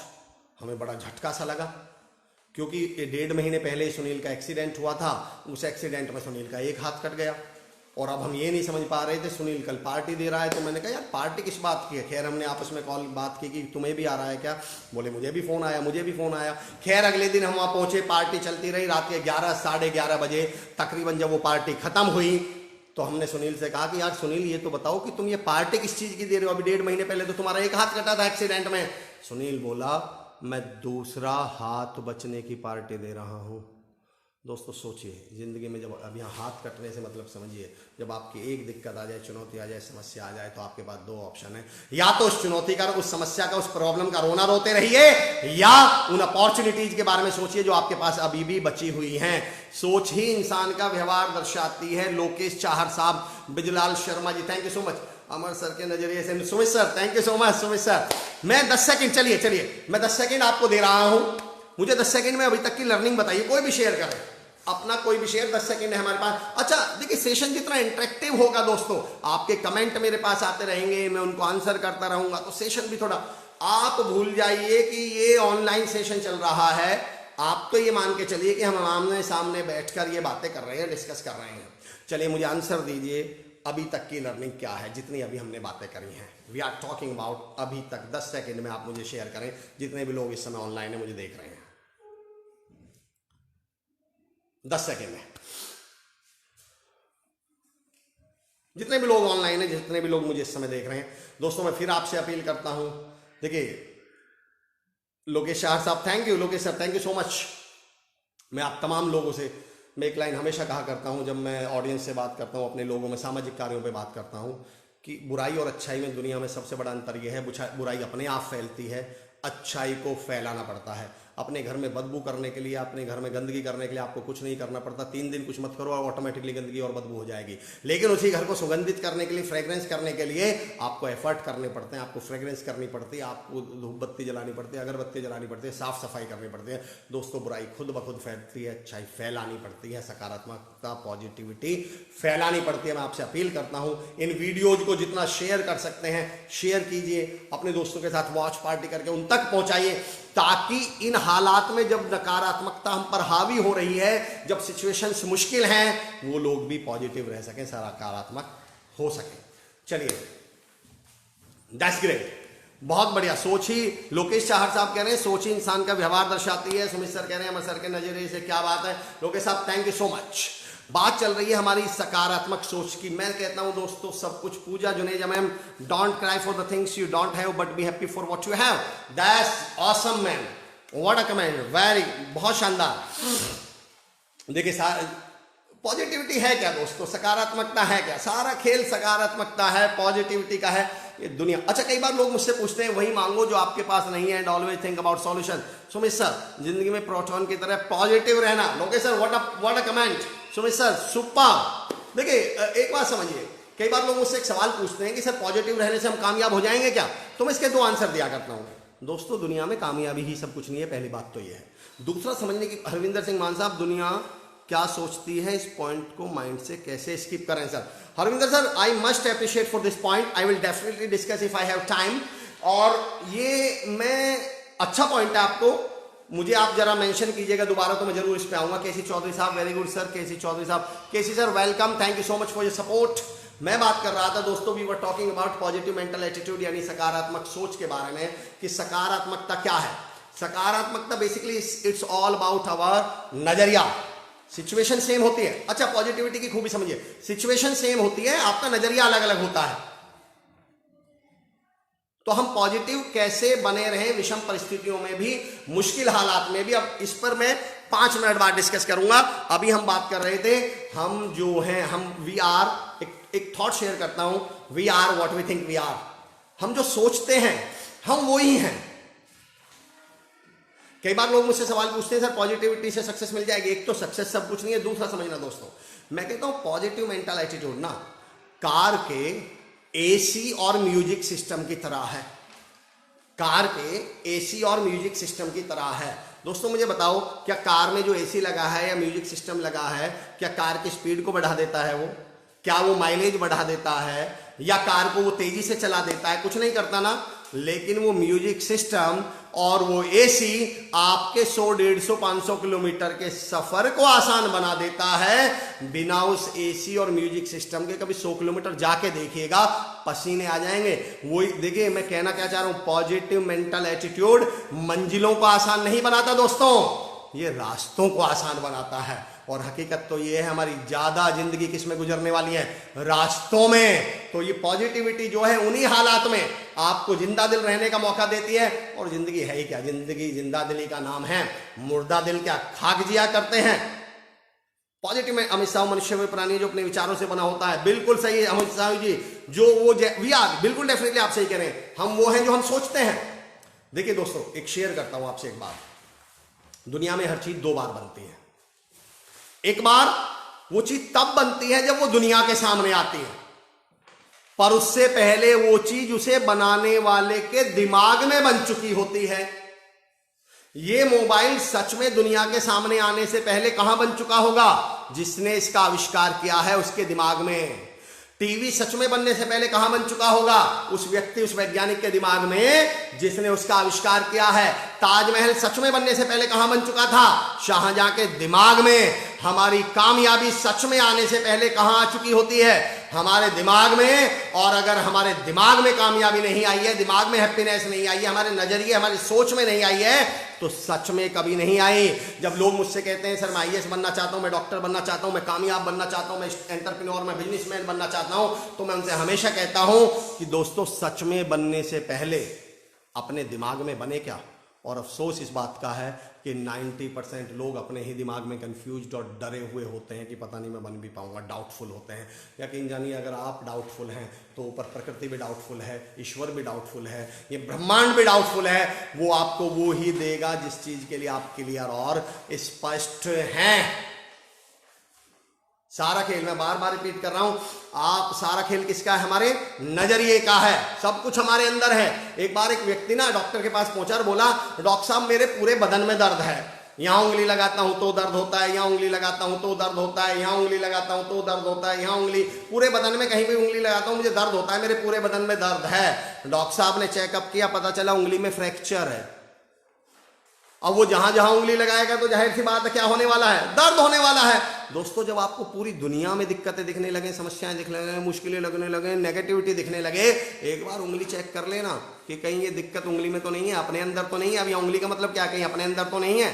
हमें बड़ा झटका सा लगा, क्योंकि 1.5 महीने पहले सुनील का एक्सीडेंट हुआ था। उस एक्सीडेंट में सुनील का एक हाथ कट गया और अब हम ये नहीं समझ पा रहे थे, सुनील कल पार्टी दे रहा है। तो मैंने कहा यार पार्टी किस बात की है? खैर हमने आपस में बात की कि तुम्हें भी आ रहा है क्या? बोले मुझे भी फोन आया, मुझे भी फोन आया। खैर अगले दिन हम वहाँ पहुंचे, पार्टी चलती रही। रात के 11, साढ़े 11 बजे तकरीबन जब वो पार्टी खत्म हुई तो हमने सुनील से कहा कि यार सुनील, ये तो बताओ कि तुम ये पार्टी किस चीज की दे रहे हो? अभी 1.5 महीने पहले तो तुम्हारा एक हाथ कटा था एक्सीडेंट में। सुनील बोला मैं दूसरा हाथ बचने की पार्टी दे रहा हूं। दोस्तों सोचिए, जिंदगी में जब अब यहाँ हाथ कटने से मतलब समझिए, जब आपकी एक दिक्कत आ जाए, चुनौती आ जाए, समस्या आ जाए, तो आपके पास 2 ऑप्शन है। या तो उस चुनौती का, उस समस्या का, उस प्रॉब्लम का रोना रोते रहिए, या उन अपॉर्चुनिटीज के बारे में सोचिए जो आपके पास अभी भी बची हुई हैं। सोच ही इंसान का व्यवहार दर्शाती है। लोकेश चाहर साहब, Bijlal Sharma ji, thank you so much. Amar sir के नजरिए से, Sumit sir thank you so much. Sumit sir, मैं 10 सेकंड, चलिए मैं 10 सेकंड आपको दे रहा हूं। मुझे 10 सेकंड में अभी तक की लर्निंग बताइए, कोई भी शेयर करें अपना, कोई भी शेयर। 10 सेकंड है हमारे पास। अच्छा देखिए, सेशन जितना इंटरेक्टिव होगा दोस्तों, आपके कमेंट मेरे पास आते रहेंगे, मैं उनको आंसर करता रहूंगा, तो सेशन भी थोड़ा, आप भूल जाइए कि ये ऑनलाइन सेशन चल रहा है। आप तो ये मान के चलिए कि हम आमने सामने बैठकर ये बातें कर रहे हैं, डिस्कस कर रहे हैं। चलिए मुझे आंसर दीजिए, अभी तक की लर्निंग क्या है, जितनी अभी हमने बातें करी हैं। वी आर टॉकिंग अबाउट अभी तक। 10 सेकंड में आप मुझे शेयर करें, जितने भी लोग इस समय ऑनलाइन है, मुझे देख रहे हैं। 10 सेकंड में जितने भी लोग ऑनलाइन है, जितने भी लोग मुझे इस समय देख रहे हैं। दोस्तों मैं फिर आपसे अपील करता हूं, देखिए लोकेश शाह साहब, thank you. Lokesh sir thank you so much. मैं आप तमाम लोगों से, मैं एक लाइन हमेशा कहा करता हूं जब मैं ऑडियंस से बात करता हूं, अपने लोगों में, सामाजिक कार्यों पे बात करता हूं, कि बुराई और अच्छाई में दुनिया में सबसे बड़ा अंतर यह है, बुराई अपने आप फैलती है, अच्छाई को फैलाना पड़ता है। अपने घर में बदबू करने के लिए, अपने घर में गंदगी करने के लिए आपको कुछ नहीं करना पड़ता। 3 दिन कुछ मत करो और ऑटोमेटिकली गंदगी और बदबू हो जाएगी। लेकिन उसी घर को सुगंधित करने के लिए, फ्रेग्रेंस करने के लिए आपको एफर्ट करने पड़ते हैं, आपको फ्रेग्रेंस करनी पड़ती है, आपको धूप बत्ती जलानी पड़ती है, अगरबत्ती जलानी पड़ती है, साफ सफाई करनी पड़ती है। दोस्तों बुराई खुद ब खुद फैलती है, अच्छाई फैलानी पड़ती है, सकारात्मकता, पॉजिटिविटी फैलानी पड़ती है। मैं आपसे अपील करता हूं, इन वीडियोज को जितना शेयर कर सकते हैं शेयर कीजिए, अपने दोस्तों के साथ वॉच पार्टी करके उन तक पहुंचाइए, ताकि इन हालात में जब नकारात्मकता हम पर हावी हो रही है, जब सिचुएशंस मुश्किल हैं, वो लोग भी पॉजिटिव रह सकें, सकारात्मक हो सकें। चलिए, दैट्स ग्रेट, बहुत बढ़िया। सोच ही, लोकेश चाहर साहब कह रहे हैं सोच ही इंसान का व्यवहार दर्शाती है। सुमित सर कह रहे हैं अमर सर के नजरिए से, क्या बात है लोकेश साहब, थैंक यू सो मच। बात चल रही है हमारी सकारात्मक सोच की। मैं कहता हूं दोस्तों, सब कुछ, Pooja Juneja ma'am, don't cry for the things you don't have but be happy for what you have. That's awesome ma'am, what a comment, very, बहुत शानदार। देखिए पॉजिटिविटी है क्या दोस्तों, सकारात्मकता है क्या? सारा खेल सकारात्मकता है, पॉजिटिविटी का है ये दुनिया। अच्छा, कई बार लोग मुझसे पूछते हैं वही मांगो जो आपके पास नहीं है, and always think about solution. Sumit sir, जिंदगी में प्रोटॉन की तरह पॉजिटिव रहना। Lokesh sir, what a comment. Sumit sir, super. देखिए एक बात समझिए, कई बार लोग मुझसे एक सवाल पूछते हैं कि सर पॉजिटिव रहने से हम कामयाब हो जाएंगे क्या? तो मैं इसके 2 आंसर दिया करता हूं। दोस्तों दुनिया में कामयाबी ही सब कुछ नहीं है, पहली बात तो ये है। दूसरा समझने की, हरविंदर सिंह मान साहब, दुनिया क्या सोचती है, इस पॉइंट को माइंड से कैसे स्किप करें sir? Harvinder sir, I must appreciate for this point, I will definitely discuss if I have time. और ये मैं अच्छा पॉइंट है, आपको मुझे आप जरा मेंशन कीजिएगा दोबारा तो मैं जरूर इस पे आऊंगा। केसी चौधरी साहब, very good sir. KC Chaudhary साहब, KC sir welcome, thank you so much for your support. मैं बात कर रहा था दोस्तों, we were talking about positive mental attitude, यानी सकारात्मक सोच के बारे में, कि सकारात्मकता क्या है। सकारात्मकता basically it's all about our नजरिया। सिचुएशन सेम होती है, अच्छा पॉजिटिविटी की खूबी समझिए, सिचुएशन सेम होती है, आपका नजरिया अलग अलग होता है। तो हम पॉजिटिव कैसे बने रहें विषम परिस्थितियों में भी, मुश्किल हालात में भी, अब इस पर मैं 5 मिनट बाद डिस्कस करूंगा। अभी हम बात कर रहे थे, हम जो हैं, हम वी आर, एक थॉट शेयर करता हूं, we are what we think we are. हम जो सोचते हैं हम वो ही हैं। कई बार लोग मुझसे सवाल पूछते हैं, सर पॉजिटिविटी से सक्सेस मिल जाएगी? एक तो सक्सेस सब कुछ नहीं है, दूसरा समझना दोस्तों, मैं कहता हूं पॉजिटिव मेंटल एटीट्यूड ना कार के एसी और म्यूजिक सिस्टम की तरह है। कार के एसी और म्यूजिक सिस्टम की तरह है। दोस्तों मुझे बताओ, क्या कार में जो एसी लगा है या म्यूजिक सिस्टम लगा है, क्या कार की स्पीड को बढ़ा देता है वो? क्या वो माइलेज बढ़ा देता है, या कार को वो तेजी से चला देता है? कुछ नहीं करता ना। लेकिन वो म्यूजिक सिस्टम और वो एसी आपके 100, 150, 500 किलोमीटर के सफर को आसान बना देता है। बिना उस एसी और म्यूजिक सिस्टम के कभी 100 किलोमीटर जाके देखिएगा, पसीने आ जाएंगे। वो देखिए, मैं कहना क्या चाह रहा हूं, पॉजिटिव मेंटल एटीट्यूड मंजिलों को आसान नहीं बनाता दोस्तों, ये रास्तों को आसान बनाता है। और हकीकत तो ये है, हमारी ज्यादा जिंदगी किस में गुजरने वाली है? रास्तों में। तो ये पॉजिटिविटी जो है उन्हीं हालात में आपको जिंदा दिल रहने का मौका देती है। और जिंदगी है ही क्या? जिंदगी जिंदा दिली का नाम है, मुर्दा दिल क्या खाक जिया करते हैं। पॉजिटिव में अमित शाह मनुष्य व प्राणी जो अपने विचारों से बना होता है, बिल्कुल सही है अमित शाह जी, जो वो वी आर, बिल्कुल डेफिनेटली आप सही कह रहे हैं, हम वो हैं जो हम सोचते हैं। देखिए दोस्तों, एक शेयर करता हूं आपसे एक बात, दुनिया में हर चीज 2 बार बनती है। एक बार वो चीज तब बनती है जब वो दुनिया के सामने आती है, पर उससे पहले वो चीज उसे बनाने वाले के दिमाग में बन चुकी होती है। ये मोबाइल सच में दुनिया के सामने आने से पहले कहां बन चुका होगा? जिसने इसका आविष्कार किया है उसके दिमाग में। टीवी सच में बनने से पहले कहां बन चुका होगा? उस व्यक्ति, उस वैज्ञानिक के दिमाग में जिसने उसका आविष्कार किया है। ताजमहल सच में बनने से पहले कहां बन चुका था? शाहजहां के दिमाग में। हमारी कामयाबी सच में आने से पहले कहां आ चुकी होती है? हमारे दिमाग में। और अगर हमारे दिमाग में कामयाबी नहीं आई है, दिमाग में हैप्पीनेस नहीं आई है, हमारे नजरिए, हमारी सोच में नहीं आई है, तो सच में कभी नहीं आई। जब लोग मुझसे कहते हैं सर मैं आईएएस बनना चाहता हूं, मैं डॉक्टर बनना चाहता हूं, मैं कामयाब बनना चाहता हूं, मैं एंटरप्रेन्योर, मैं बिजनेसमैन बनना चाहता हूं, तो मैं उनसे हमेशा कहता हूं कि दोस्तों सच में बनने से पहले अपने दिमाग में बने क्या। और अफसोस इस बात का है कि 90% लोग अपने ही दिमाग में कंफ्यूज्ड और डरे हुए होते हैं कि पता नहीं मैं बन भी पाऊंगा, डाउटफुल होते हैं। यकीन जानिए, अगर आप डाउटफुल हैं तो ऊपर प्रकृति भी डाउटफुल है, ईश्वर भी डाउटफुल है, ये ब्रह्मांड भी डाउटफुल है। वो आपको वो ही देगा जिस चीज के लिए आप क्लियर और स्पष्ट हैं। सारा खेल, मैं बार बार रिपीट कर रहा हूं, आप सारा खेल किसका है? हमारे नजरिए का है। सब कुछ हमारे अंदर है। एक बार एक व्यक्ति ना डॉक्टर के पास पहुंचा और बोला, डॉक्टर साहब मेरे पूरे बदन में दर्द है, यहां उंगली लगाता हूं तो दर्द होता है, यहां उंगली लगाता हूं तो दर्द होता है, यहां उंगली लगाता हूं तो दर्द होता है, यहां उंगली, पूरे बदन में कहीं भी उंगली लगाता हूं मुझे दर्द होता है, मेरे पूरे बदन में दर्द है। डॉक्टर साहब ने चेकअप किया, पता चला उंगली में फ्रैक्चर है। अब वो जहां जहां उंगली लगाएगा तो जाहिर सी बात है क्या होने वाला है? दर्द होने वाला है। दोस्तों जब आपको पूरी दुनिया में दिक्कतें दिखने लगे, समस्याएं दिखने लगे, मुश्किलें लगने लगे, नेगेटिविटी दिखने लगे, एक बार उंगली चेक कर लेना कि कहीं ये दिक्कत उंगली में तो नहीं है, अपने अंदर तो नहीं है। अब ये उंगली का मतलब क्या, कहीं अपने अंदर तो नहीं है।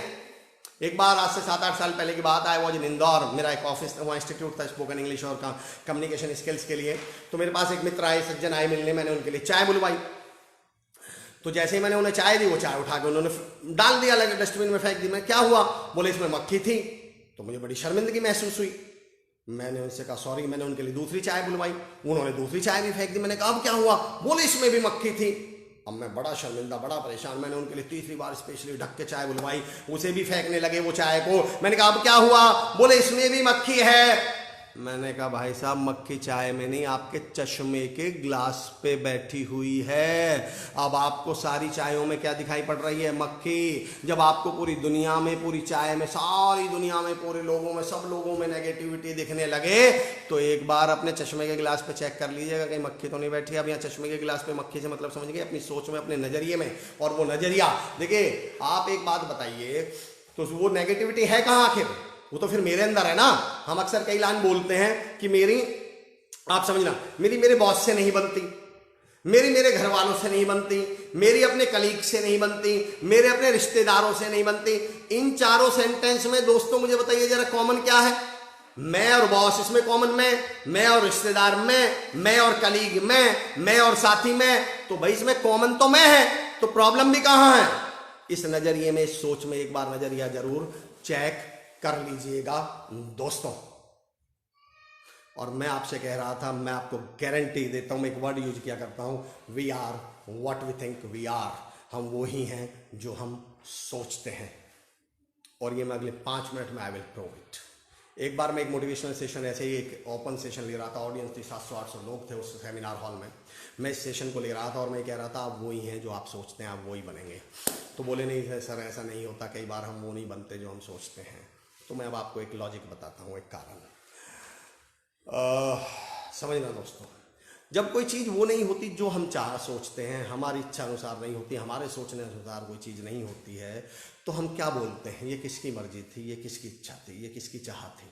एक बार आज से 7-8 साल पहले की बात, आई वॉज इन इंदौर, मेरा एक ऑफिस वहाँ इंस्टीट्यूट था स्पोकन इंग्लिश और कम्युनिकेशन स्किल्स के लिए। तो मेरे पास एक मित्र आए, सज्जन आए मिलने, मैंने उनके लिए चाय बुलवाई। तो जैसे ही मैंने उन्हें चाय दी, वो चाय उठा के उन्होंने डाल दिया, लगे डस्टबिन में फेंक दी। मैं क्या हुआ? बोले इसमें मक्खी थी। तो मुझे बड़ी शर्मिंदगी महसूस हुई। मैंने उनसे कहा सॉरी, मैंने उनके लिए दूसरी चाय बुलवाई, उन्होंने दूसरी चाय भी फेंक दी। मैंने कहा अब क्या हुआ? बोले इसमें भी मक्खी थी। अब मैं बड़ा शर्मिंदा, बड़ा परेशान, मैंने उनके लिए तीसरी बार स्पेशली ढक के चाय बुलवाई, उसे भी फेंकने लगे वो चाय को। मैंने कहा अब क्या हुआ? बोले इसमें भी मक्खी है। मैंने कहा भाई साहब मक्खी चाय में नहीं आपके चश्मे के ग्लास पे बैठी हुई है। अब आपको सारी चायों में क्या दिखाई पड़ रही है? मक्खी। जब आपको पूरी दुनिया में, पूरी चाय में, सारी दुनिया में, पूरे लोगों में, सब लोगों में नेगेटिविटी दिखने लगे तो एक बार अपने चश्मे के गिलास पे चेक कर लीजिएगा कहीं मक्खी तो नहीं बैठी। अब यहाँ चश्मे के गिलास पे मक्खी से मतलब समझ गए अपनी सोच में, अपने नजरिए में। और वो नजरिया देखिए, आप एक बात बताइए, तो वो नेगेटिविटी है कहाँ आखिर? वो तो फिर मेरे अंदर है ना। हम अक्सर कई लाइन बोलते हैं कि मेरी, आप समझना, मेरी मेरे बॉस से नहीं बनती, मेरी मेरे घर वालों से नहीं बनती, मेरी अपने कलीग से नहीं बनती, मेरे अपने रिश्तेदारों से नहीं बनती। इन चारों सेंटेंस में दोस्तों मुझे बताइए जरा कॉमन क्या है? मैं और बॉस, इसमें कॉमन मैं और रिश्तेदार मैं और कलीग मैं और साथी मैं। तो भाई इसमें कॉमन तो मैं है, तो प्रॉब्लम भी कहां है? इस नजरिए में, इस सोच में एक बार नजरिया जरूर चेक कर लीजिएगा दोस्तों। और मैं आपसे कह रहा था, मैं आपको गारंटी देता हूं, मैं एक वर्ड यूज किया करता हूं, we are what we think we are. हम वो ही हैं जो हम सोचते हैं। और ये मैं अगले 5 मिनट में आई विल प्रूव इट। एक बार मैं एक मोटिवेशनल सेशन, ऐसे ही एक ओपन सेशन ले रहा था, ऑडियंस थी 700-800 लोग थे उस सेमिनार हॉल में। मैं इस सेशन को ले रहा था और मैं कह रहा था आप वही हैं जो आप सोचते हैं, आप वही बनेंगे। तो बोले नहीं सर ऐसा नहीं होता, कई बार हम वो नहीं बनते जो हम सोचते हैं। तो मैं अब आपको एक लॉजिक बताता हूँ, एक कारण समझना दोस्तों। जब कोई चीज़ वो नहीं होती जो हम सोचते हैं, हमारी इच्छा अनुसार नहीं होती, हमारे सोचने अनुसार कोई चीज़ नहीं होती है, तो हम क्या बोलते हैं? ये किसकी मर्जी थी, ये किसकी इच्छा थी, ये किसकी चाह थी?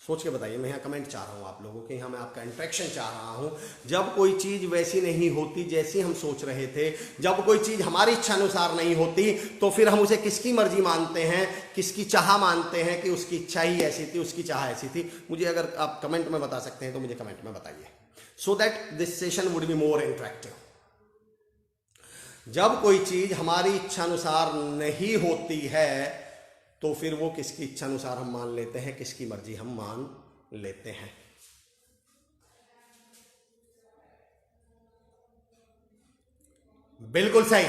सोच के बताइए। मैं यहाँ कमेंट चाह रहा हूँ आप लोगों के, यहाँ मैं आपका इंटरेक्शन चाह रहा हूँ। जब कोई चीज़ वैसी नहीं होती जैसी हम सोच रहे थे, जब कोई चीज़ हमारी इच्छा अनुसार नहीं होती, तो फिर हम उसे किसकी मर्जी मानते हैं, किसकी चाह मानते हैं कि उसकी इच्छा ही ऐसी थी, उसकी चाह ऐसी थी। मुझे अगर आप कमेंट में बता सकते हैं तो मुझे कमेंट में बताइए, so that this session would be more interactive. जब कोई चीज़ हमारी इच्छा अनुसार नहीं होती है तो फिर वो किसकी इच्छा अनुसार हम मान लेते हैं, किसकी मर्जी हम मान लेते हैं। बिल्कुल सही।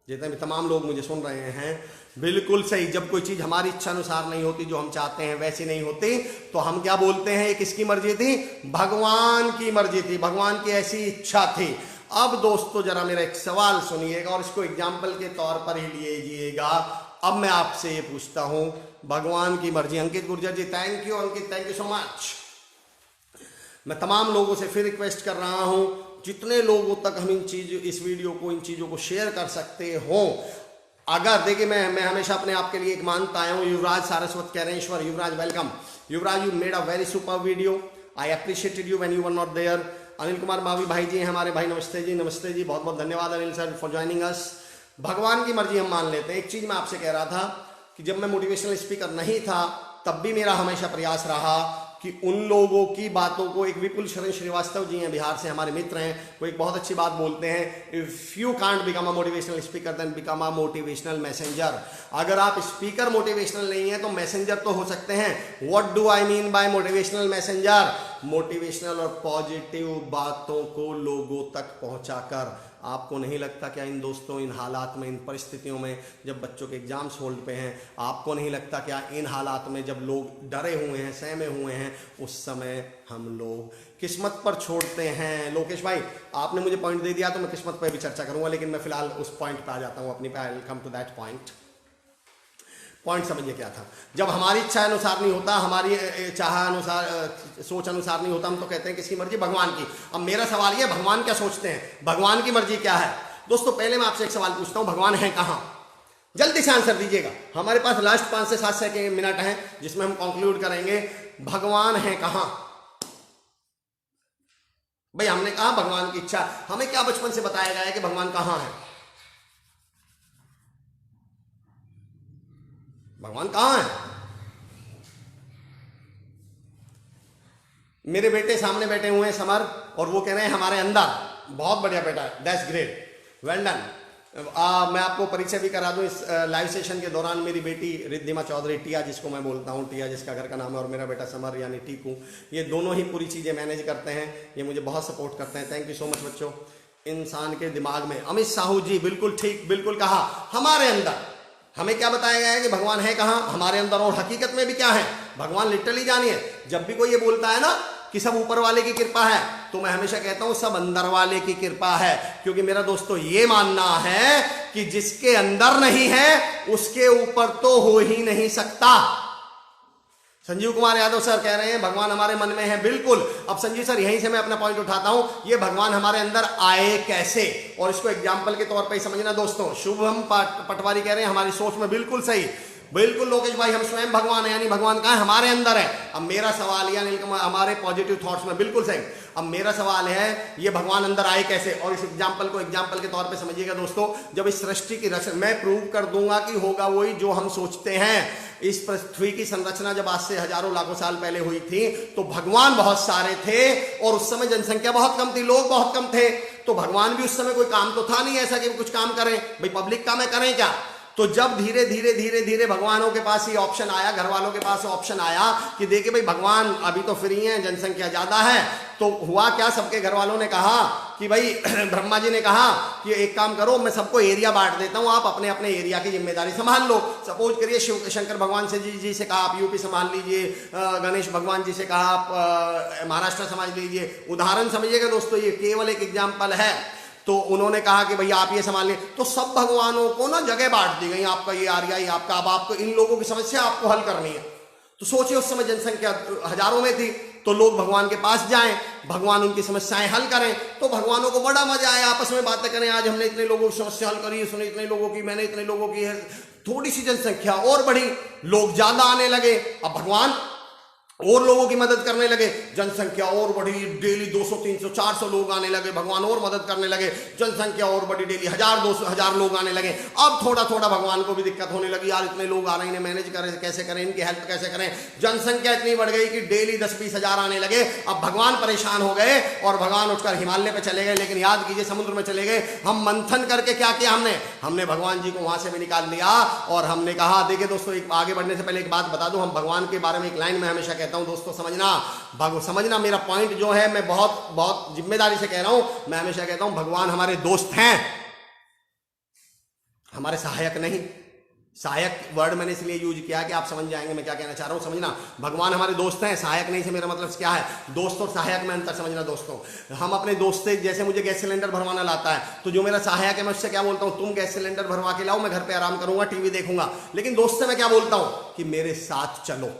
जितने भी तमाम लोग मुझे सुन रहे हैं, बिल्कुल सही। जब कोई चीज हमारी इच्छा अनुसार नहीं होती, जो हम चाहते हैं वैसी नहीं होती, तो हम क्या बोलते हैं? ये किसकी मर्जी थी? भगवान की मर्जी थी, भगवान की ऐसी इच्छा थी। अब दोस्तों जरा मेरा एक सवाल सुनिएगा और इसको एग्जाम्पल के तौर पर ही लीजिएगा। अब मैं आपसे ये पूछता हूं, भगवान की मर्जी। Ankit Gurjar ji, thank you Ankit, thank you so much. मैं तमाम लोगों से फिर रिक्वेस्ट कर रहा हूं, जितने लोगों तक हम इस वीडियो को, इन चीजों को शेयर कर सकते हो। अगर देखिए, मैं हमेशा अपने आप के लिए एक मानता आया हूं। Yuvraj Saraswat Kaireshwar, Yuvraj welcome. Yuvraj, you made a very super video, I appreciated you when you were not there. Anil Kumar Mavi भाई जी हैं हमारे भाई, नमस्ते जी, नमस्ते जी, बहुत बहुत धन्यवाद Anil sir for joining us. भगवान की मर्जी हम मान लेते हैं। एक चीज मैं आपसे कह रहा था कि जब मैं मोटिवेशनल स्पीकर नहीं था, तब भी मेरा हमेशा प्रयास रहा कि उन लोगों की बातों को, एक विपुल शरण श्रीवास्तव जी हैं बिहार से, हमारे मित्र हैं, वो एक बहुत अच्छी बात बोलते हैं, if you can't become a motivational speaker then become a motivational messenger. अगर आप स्पीकर मोटिवेशनल नहीं है तो मैसेंजर तो हो सकते हैं। What do I mean by motivational messenger? Motivational और पॉजिटिव बातों को लोगों तक पहुंचाकर। आपको नहीं लगता क्या इन दोस्तों, इन हालात में, इन परिस्थितियों में, जब बच्चों के एग्जाम्स होल्ड पे हैं, आपको नहीं लगता क्या इन हालात में जब लोग डरे हुए हैं, सहमे हुए हैं, उस समय हम लोग किस्मत पर छोड़ते हैं? लोकेश भाई, आपने मुझे पॉइंट दे दिया तो मैं किस्मत पर भी चर्चा करूंगा, लेकिन मैं फिलहाल उस पॉइंट पर आ जाता हूं अपनी पे। I will come to that point. Point समझिए क्या था। जब हमारी इच्छा अनुसार नहीं होता, हमारी चाह अनुसार, सोच अनुसार नहीं होता, हम तो कहते हैं किसकी मर्जी? भगवान की। अब मेरा सवाल ये, भगवान क्या सोचते हैं, भगवान की मर्जी क्या है? दोस्तों पहले मैं आपसे एक सवाल पूछता हूं, भगवान है कहां? जल्दी से आंसर दीजिएगा। हमारे पास लास्ट 5 से 7 मिनट हैं जिसमें हम कंक्लूड करेंगे। भगवान है कहां? भाई हमने कहा भगवान की इच्छा, हमें क्या बचपन से बताया गया है कि भगवान कहां है? भगवान कहां है? मेरे बेटे सामने बैठे हुए हैं समर, और वो कह रहे हैं हमारे अंदर। बहुत बढ़िया बेटा, दैट्स ग्रेट, वेल डन। मैं आपको परिचय भी करा दूं, इस लाइव सेशन के दौरान मेरी बेटी रिद्धिमा चौधरी, टिया जिसको मैं बोलता हूं, टिया जिसका घर का नाम है, और मेरा बेटा समर यानी टीकू, ये दोनों ही पूरी चीजें मैनेज करते हैं। ये मुझे बहुत सपोर्ट करते हैं। थैंक यू सो मच बच्चों। इंसान के दिमाग में, अमित साहू जी बिल्कुल ठीक, बिल्कुल कहा, हमारे अंदर हमें क्या बताया गया है कि भगवान है कहाँ, हमारे अंदर, और हकीकत में भी क्या है भगवान। लिटरली जानिए, जब भी कोई ये बोलता है ना कि सब ऊपर वाले की कृपा है, तो मैं हमेशा कहता हूं सब अंदर वाले की कृपा है। क्योंकि मेरा दोस्तों ये मानना है कि जिसके अंदर नहीं है उसके ऊपर तो हो ही नहीं सकता। संजीव कुमार यादव सर कह रहे हैं भगवान हमारे मन में है। बिल्कुल। अब संजीव सर यहीं से मैं अपना पॉइंट उठाता हूं, ये भगवान हमारे अंदर आए कैसे, और इसको एग्जाम्पल के तौर पर समझना दोस्तों। शुभम पटवारी कह रहे हैं हमारी सोच में, बिल्कुल सही, बिल्कुल लोकेश भाई, हम स्वयं भगवान है, यानी भगवान कहाँ है, हमारे अंदर है। अब मेरा सवाल, यानी हमारे पॉजिटिव थॉट्स में, बिल्कुल सही। अब मेरा सवाल है ये भगवान अंदर आए कैसे, और इस एग्जाम्पल को एग्जाम्पल के तौर पे समझिएगा दोस्तों। जब इस सृष्टि की रचना, मैं प्रूव कर दूंगा कि होगा वही जो हम सोचते हैं। इस पृथ्वी की संरचना जब आज से हजारों लाखों साल पहले हुई थी, तो भगवान बहुत सारे थे और उस समय जनसंख्या बहुत कम थी, लोग बहुत कम थे। तो भगवान भी उस समय कोई काम तो था नहीं ऐसा कि कुछ काम करें, भाई पब्लिक काम है, करें क्या। तो जब धीरे धीरे धीरे धीरे भगवानों के पास ये ऑप्शन आया, घर वालों के पास ऑप्शन आया कि देखिए भाई भगवान अभी तो फ्री हैं, जनसंख्या ज्यादा है, तो हुआ क्या, सबके घर वालों ने कहा कि भाई ब्रह्मा जी ने कहा कि एक काम करो, मैं सबको एरिया बांट देता हूं, आप अपने अपने एरिया की जिम्मेदारी संभाल लो। सपोज करिए शिव शंकर भगवान से जी से कहा आप यूपी संभाल लीजिए, गणेश भगवान जी से कहा आप महाराष्ट्र संभाल लीजिए। उदाहरण समझिएगा दोस्तों, ये केवल एक एग्जाम्पल है। तो उन्होंने कहा कि भैया आप ये संभाल लें, तो सब भगवानों को ना जगह बांट दी गई, आपका ये एरिया, ये आपका, अब आपको इन लोगों की समस्या आपको हल करनी है। तो सोचिए उस समय जनसंख्या हजारों में थी, तो लोग भगवान के पास जाएं, भगवान उनकी समस्याएं हल करें। तो भगवानों को बड़ा मजा आया, आपस में बातें करें, आज हमने इतने लोगों की समस्या हल करी, सुने इतने लोगों की, मैंने इतने लोगों की है। थोड़ी सी जनसंख्या और बढ़ी, लोग ज्यादा आने लगे, अब भगवान और लोगों की मदद करने लगे, जनसंख्या और बढ़ी, डेली 200 300 400 लोग आने लगे, भगवान और मदद करने लगे, जनसंख्या और बढ़ी, डेली 1000 200 1000 लोग आने लगे। अब थोड़ा थोड़ा भगवान को भी दिक्कत होने लगी, यार इतने लोग आ रहे हैं, इन्हें मैनेज करें कैसे करें, इनकी हेल्प कैसे करें। जनसंख्या इतनी बढ़ गई कि डेली 10-20 हजार आने लगे। अब भगवान परेशान हो गए और भगवान उठकर हिमालय पे चले गए। लेकिन याद कीजिए समुद्र में चले गए, हम मंथन करके क्या किया, हमने भगवान जी को वहां से भी निकाल लिया और हमने कहा, देखिए दोस्तों एक आगे बढ़ने से पहले एक बात बता दूं, हम भगवान के बारे में एक लाइन में हमेशा कहता हूं दोस्तों, समझना मेरा पॉइंट जो है, मैं बहुत बहुत जिम्मेदारी से कह रहा हूं। मैं हमेशा कहता हूं भगवान हमारे दोस्त हैं, हमारे सहायक नहीं। सहायक वर्ड मैंने इसलिए यूज किया कि आप समझ जाएंगे मैं क्या कहना चाह रहा हूं। समझना, भगवान हमारे दोस्त हैं, सहायक नहीं से मेरा मतलब क्या है, दोस्त और सहायक में अंतर समझना दोस्तों। हम अपने दोस्त से, जैसे मुझे गैस सिलेंडर भरवाना लाता है, तो जो मेरा सहायक है मैं उससे क्या बोलता हूं, तुम गैस सिलेंडर भरवा के लाओ, मैं घर पे आराम करूंगा, टीवी देखूंगा। लेकिन दोस्त से मैं क्या बोलता हूं कि मेरे साथ चलो।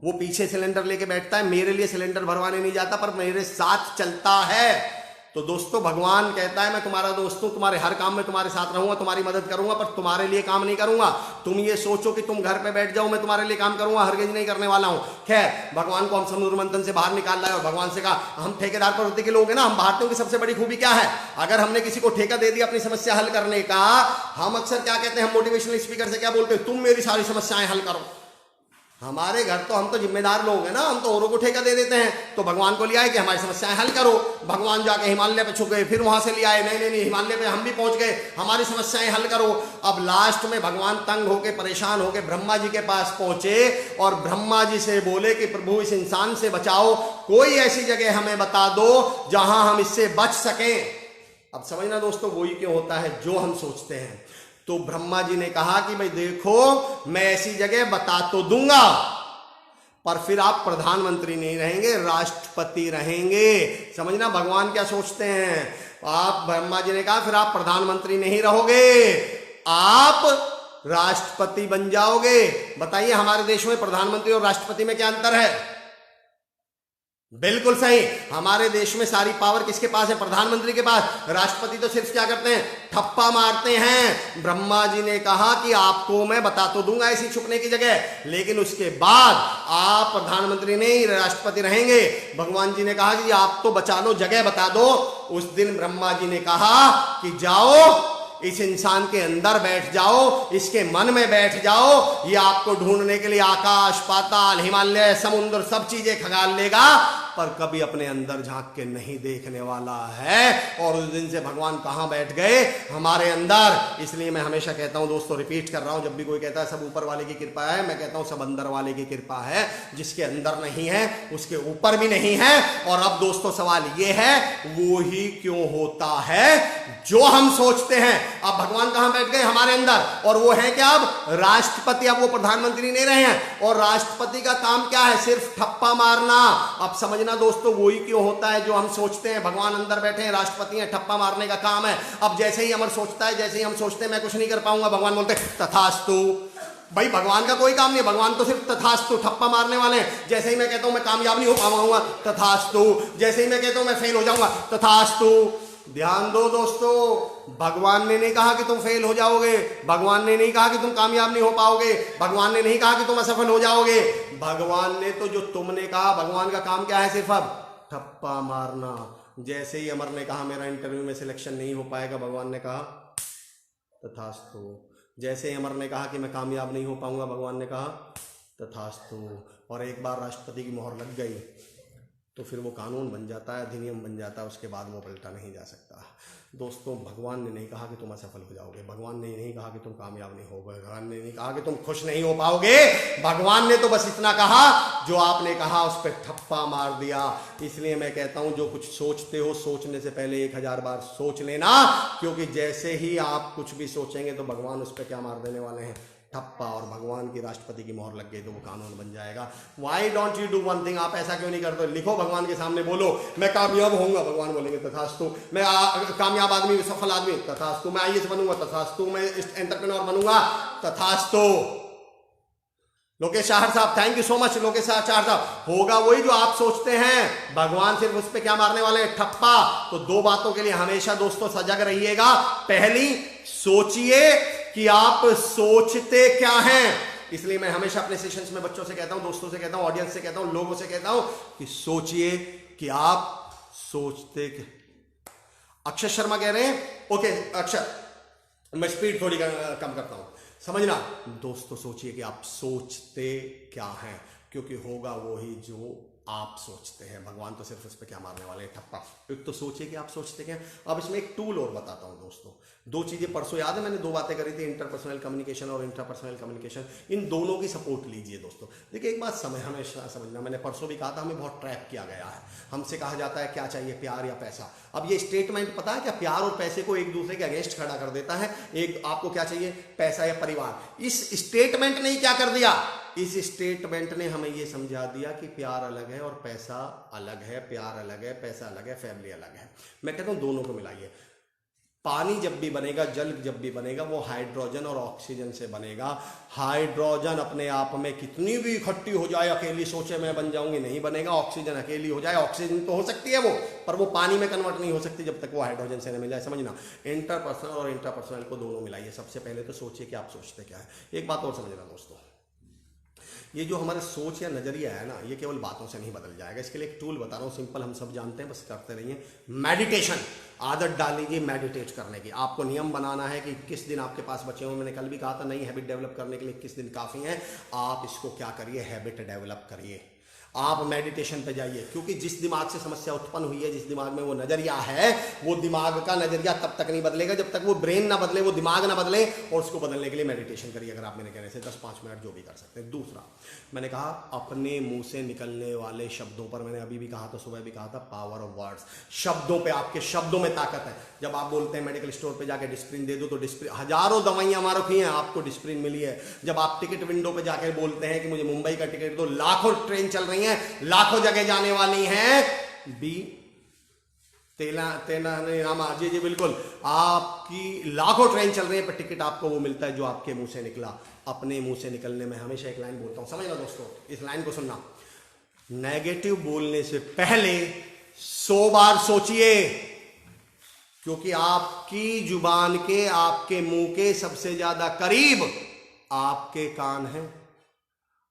वो पीछे सिलेंडर लेके बैठता है, मेरे लिए सिलेंडर भरवाने नहीं जाता, पर मेरे साथ चलता है। तो दोस्तों भगवान कहता है मैं तुम्हारा दोस्त हूं, तुम्हारे हर काम में तुम्हारे साथ रहूंगा, तुम्हारी मदद करूंगा, पर तुम्हारे लिए काम नहीं करूंगा। तुम ये सोचो कि तुम घर पे बैठ जाओ, मैं तुम्हारे लिए काम करूंगा, हरगिज नहीं करने वाला हूं। खैर, भगवान को हम समुद्र मंथन से बाहर निकाल लाए और भगवान से कहा, हम ठेकेदार प्रवृत्ति के लोग हैं ना, हम भारतीयों की सबसे बड़ी खूबी क्या है, अगर हमने किसी को ठेका दे दिया अपनी समस्या हल करने का, हम अक्सर क्या कहते हैं, हम मोटिवेशनल स्पीकर से क्या बोलते हैं, तुम मेरी सारी समस्याएं हल करो। हमारे घर तो हम तो जिम्मेदार लोग हैं ना, हम तो औरों को ठेका दे देते हैं। तो भगवान को ले आए कि हमारी समस्याएं हल करो। भगवान जाके हिमालय पे छुप गए, फिर वहां से ले आए, नहीं हिमालय पे हम भी पहुंच गए, हमारी समस्याएं हल करो। अब लास्ट में भगवान तंग होके, परेशान होके ब्रह्मा जी के पास पहुंचे और ब्रह्मा जी से बोले कि प्रभु इस इंसान से बचाओ, कोई ऐसी जगह हमें बता दो जहां हम इससे बच सकें। अब समझना दोस्तों, वही क्यों होता है जो हम सोचते हैं। तो ब्रह्मा जी ने कहा कि भाई देखो, मैं ऐसी जगह बता तो दूंगा, पर फिर आप प्रधानमंत्री नहीं रहेंगे, राष्ट्रपति रहेंगे। समझना भगवान क्या सोचते हैं। आप, ब्रह्मा जी ने कहा फिर आप प्रधानमंत्री नहीं रहोगे, आप राष्ट्रपति बन जाओगे। बताइए हमारे देश में प्रधानमंत्री और राष्ट्रपति में क्या अंतर है। बिल्कुल सही, हमारे देश में सारी पावर किसके पास है, प्रधानमंत्री के पास। राष्ट्रपति तो सिर्फ क्या करते हैं, ठप्पा मारते हैं। ब्रह्मा जी ने कहा कि आपको मैं बता तो दूंगा ऐसी छुपने की जगह, लेकिन उसके बाद आप प्रधानमंत्री नहीं राष्ट्रपति रहेंगे। भगवान जी ने कहा कि आप तो बचा लो, जगह बता दो। उस दिन ब्रह्मा जी ने कहा कि जाओ इस इंसान के अंदर बैठ जाओ, इसके मन में बैठ जाओ, ये आपको ढूंढने के लिए आकाश पाताल हिमालय समुद्र सब चीजें खंगाल लेगा, पर कभी अपने अंदर झांक के नहीं देखने वाला है। और उस दिन से भगवान कहां बैठ गए, हमारे अंदर। इसलिए मैं हमेशा कहता हूं दोस्तों, रिपीट कर रहा हूं, जब भी कोई कहता है सब ऊपर वाले की कृपा है, मैं कहता हूं सब अंदर वाले की कृपा है। जिसके अंदर नहीं है उसके ऊपर भी नहीं है। और अब दोस्तों सवाल ये है, वो ही क्यों होता है जो हम सोचते हैं। अब भगवान कहां बैठ गए? हमारे अंदर, और वो है क्या? अब राष्ट्रपति। अब वो प्रधानमंत्री नहीं रहे हैं, और राष्ट्रपति का काम क्या है? सिर्फ ठप्पा मारना। अब समझना दोस्तों, वही क्यों होता है जो हम सोचते हैं। भगवान अंदर बैठे हैं, राष्ट्रपति हैं, ठप्पा मारने का काम है। अब जैसे ही अमर सोचता है, जैसे ही हम सोचते हैं मैं कुछ नहीं कर पाऊंगा, भगवान बोलते हैं तथास्तु। भाई भगवान का कोई काम नहीं है, भगवान तो सिर्फ तथास्तु, ठप्पा मारने वाले हैं। जैसे ही मैं कहता हूं मैं कामयाब नहीं हो पाऊंगा, तथास्तु। जैसे ही मैं कहता हूं मैं फेल हो जाऊंगा, तथास्तु। ध्यान दो दोस्तों, भगवान ने नहीं कहा कि तुम फेल हो जाओगे, भगवान ने नहीं कहा कि तुम कामयाब नहीं हो पाओगे, भगवान ने नहीं कहा कि तुम असफल हो जाओगे। भगवान ने तो जो तुमने कहा, भगवान का काम क्या है? सिर्फ अब ठप्पा मारना। जैसे ही अमर ने कहा मेरा इंटरव्यू में सिलेक्शन नहीं हो पाएगा, भगवान ने कहा तथास्तु। जैसे ही अमर ने कहा कि मैं कामयाब नहीं हो पाऊंगा, भगवान ने कहा तथास्तु। और एक बार राष्ट्रपति की मोहर लग गई तो फिर वो कानून बन जाता है, अधिनियम बन जाता है, उसके बाद वो पलटा नहीं जा सकता। दोस्तों, भगवान ने नहीं कहा कि तुम असफल हो जाओगे, भगवान ने नहीं कहा कि तुम कामयाब नहीं होगे, भगवान ने नहीं कहा कि तुम खुश नहीं हो पाओगे। भगवान ने तो बस इतना कहा, जो आपने कहा उस पर ठप्पा मार दिया। इसलिए मैं कहता हूं, जो कुछ सोचते हो, सोचने से पहले 1000 बार सोच लेना, क्योंकि जैसे ही आप कुछ भी सोचेंगे तो भगवान उस पर क्या मार देने वाले हैं? ठप्पा। और भगवान की राष्ट्रपति की मोहर लग गई तो वो कानून बन जाएगा। Why don't you do one thing? आप ऐसा क्यों नहीं करते? लिखो, भगवान के सामने बोलो मैं कामयाब होऊंगा, भगवान बोलेंगे तथास्तु। मैं कामयाब आदमी, सफल आदमी, तथास्तु। मैं आईएएस बनूंगा, तथास्तु। मैं एंटरप्रेन्योर बनूंगा, तथास्तु। लोकेश चाहर साहब, thank you so much. Lokesh Chahar साहब, होगा वही जो आप सोचते हैं। भगवान सिर्फ उस पर क्या मारने वाले हैं? ठप्पा। तो दो बातों के लिए हमेशा दोस्तों सजग रहिएगा। पहली, सोचिए कि आप सोचते क्या हैं। इसलिए मैं हमेशा अपने सेशंस में बच्चों से कहता हूं, दोस्तों से कहता हूं, ऑडियंस से कहता हूं, लोगों से कहता हूं कि सोचिए कि आप सोचते क्या। अक्षय शर्मा कह रहे हैं, ओके अक्षय, मैं स्पीड थोड़ी कम करता हूं, समझना। दोस्तों, सोचिए कि आप सोचते क्या हैं, क्योंकि होगा वही जो आप सोचते हैं। भगवान तो सिर्फ उस पर क्या मारने वाले हैं? ठप्पा। एक तो सोचिए कि आप सोचते क्या। अब इसमें एक टूल और बताता हूं दोस्तों। दो चीजें परसों याद है, मैंने दो बातें करी थी, इंटरपर्सनल कम्युनिकेशन और इंट्रापर्सनल कम्युनिकेशन। इन दोनों की सपोर्ट लीजिए दोस्तों। देखिए, एक बात हमेशा समझना, मैंने परसों भी कहा था, हमें बहुत ट्रैप किया गया है। हमसे कहा जाता है क्या चाहिए, प्यार या पैसा। अब ये स्टेटमेंट पता है क्या, प्यार और पैसे को एक दूसरे के अगेंस्ट खड़ा कर देता है। एक आपको क्या चाहिए, पैसा या परिवार। इस स्टेटमेंट ने क्या कर दिया? इस स्टेटमेंट ने हमें यह समझा दिया कि प्यार अलग है और पैसा अलग है, प्यार अलग है, पैसा अलग है, फैमिली अलग है। मैं कहता हूं दोनों को मिलाइए। पानी जब भी बनेगा, जल जब भी बनेगा, वो हाइड्रोजन और ऑक्सीजन से बनेगा। हाइड्रोजन अपने आप में कितनी भी इकट्ठी हो जाए, अकेली सोचे मैं बन जाऊंगी, नहीं बनेगा। ऑक्सीजन अकेली हो जाए, ऑक्सीजन तो हो सकती है वो, पर वो पानी में कन्वर्ट नहीं हो सकती जब तक वो हाइड्रोजन से नहीं मिल जाए। समझना, इंटरपर्सनल और इंट्रापर्सनल को दोनों मिलाइए। सबसे पहले तो सोचिए कि आप सोचते क्या है। एक बात और समझना दोस्तों, ये जो हमारे सोच या नजरिया है ना, ये केवल बातों से नहीं बदल जाएगा। इसके लिए एक टूल बता रहा हूँ, सिंपल, हम सब जानते हैं, बस करते रहिए। मेडिटेशन, आदत डाल लीजिए मेडिटेट करने की। आपको नियम बनाना है कि 21 दिन आपके पास बचे हुए। मैंने कल भी कहा था, नई हैबिट डेवलप करने के लिए 21 दिन काफ़ी हैं। आप इसको क्या करिए, हैबिट डेवलप करिए। आप मेडिटेशन पे जाइए, क्योंकि जिस दिमाग से समस्या उत्पन्न हुई है, जिस दिमाग में वो नजरिया है, वो दिमाग का नजरिया तब तक नहीं बदलेगा जब तक वो ब्रेन ना बदले, वो दिमाग ना बदले। और उसको बदलने के लिए मेडिटेशन करिए, अगर आप मेरे कहने से 10-5 मिनट जो भी कर सकते हैं। दूसरा, मैंने कहा अपने मुंह से निकलने वाले शब्दों पर, मैंने अभी भी कहा था, सुबह भी कहा था, पावर ऑफ वर्ड्स। शब्दों पे, आपके शब्दों में ताकत है। जब आप बोलते हैं मेडिकल स्टोर पे जाके डिस्प्रिन दे दो, तो डिस्प्रिन, हजारों दवाइयां मार रखी हैं, आपको डिस्प्रिन मिली है। जब आप टिकट विंडो पे जाके बोलते हैं कि मुझे मुंबई का टिकट दो, लाखों ट्रेन चल रही हैं, लाखों जगह जाने वाली हैं, जी जी बिल्कुल, आपकी लाखों ट्रेन चल रही है, पर टिकट आपको वो मिलता है जो आपके मुंह से निकला। अपने मुंह से निकलने में हमेशा एक लाइन बोलता हूं, समझना दोस्तों, इस लाइन को सुनना। नेगेटिव बोलने से पहले 100 बार सोचिए, क्योंकि आपकी जुबान के, आपके मुंह के सबसे ज्यादा करीब आपके कान हैं।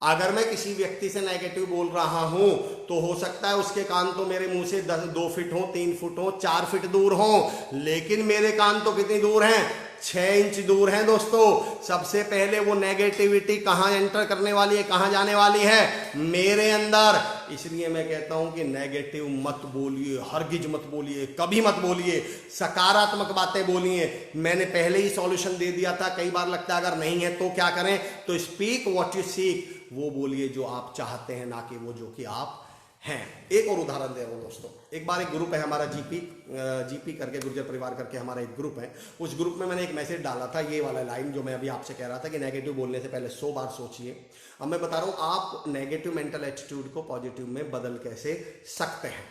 अगर मैं किसी व्यक्ति से नेगेटिव बोल रहा हूं, तो हो सकता है उसके कान तो मेरे मुंह से 2 फीट हो, 3 फुट हो, 4 फीट दूर हो, लेकिन मेरे कान तो कितनी दूर हैं? 6 इंच दूर हैं दोस्तों। सबसे पहले वो नेगेटिविटी कहां एंटर करने वाली है, कहां जाने वाली है? मेरे अंदर। इसलिए मैं कहता हूं कि नेगेटिव मत बोलिए, हरगिज मत बोलिए, कभी मत बोलिए। सकारात्मक बातें बोलिए। मैंने पहले ही सॉल्यूशन दे दिया था, कई बार लगता है अगर नहीं है तो क्या करें? तो स्पीक व्हाट यू सीक, वो बोलिए जो आप चाहते हैं, ना कि वो जो कि आप हैं। एक और उदाहरण दे रहा हूं दोस्तों। एक बार एक ग्रुप है हमारा जीपी करके, गुर्जर परिवार करके हमारा एक ग्रुप है। उस ग्रुप में मैंने एक मैसेज डाला था, ये वाला लाइन जो मैं अभी आपसे कह रहा था कि नेगेटिव बोलने से पहले 100 बार सोचिए। अब मैं बता रहा हूं आप नेगेटिव मेंटल एटीट्यूड को पॉजिटिव में बदल कैसे सकते हैं,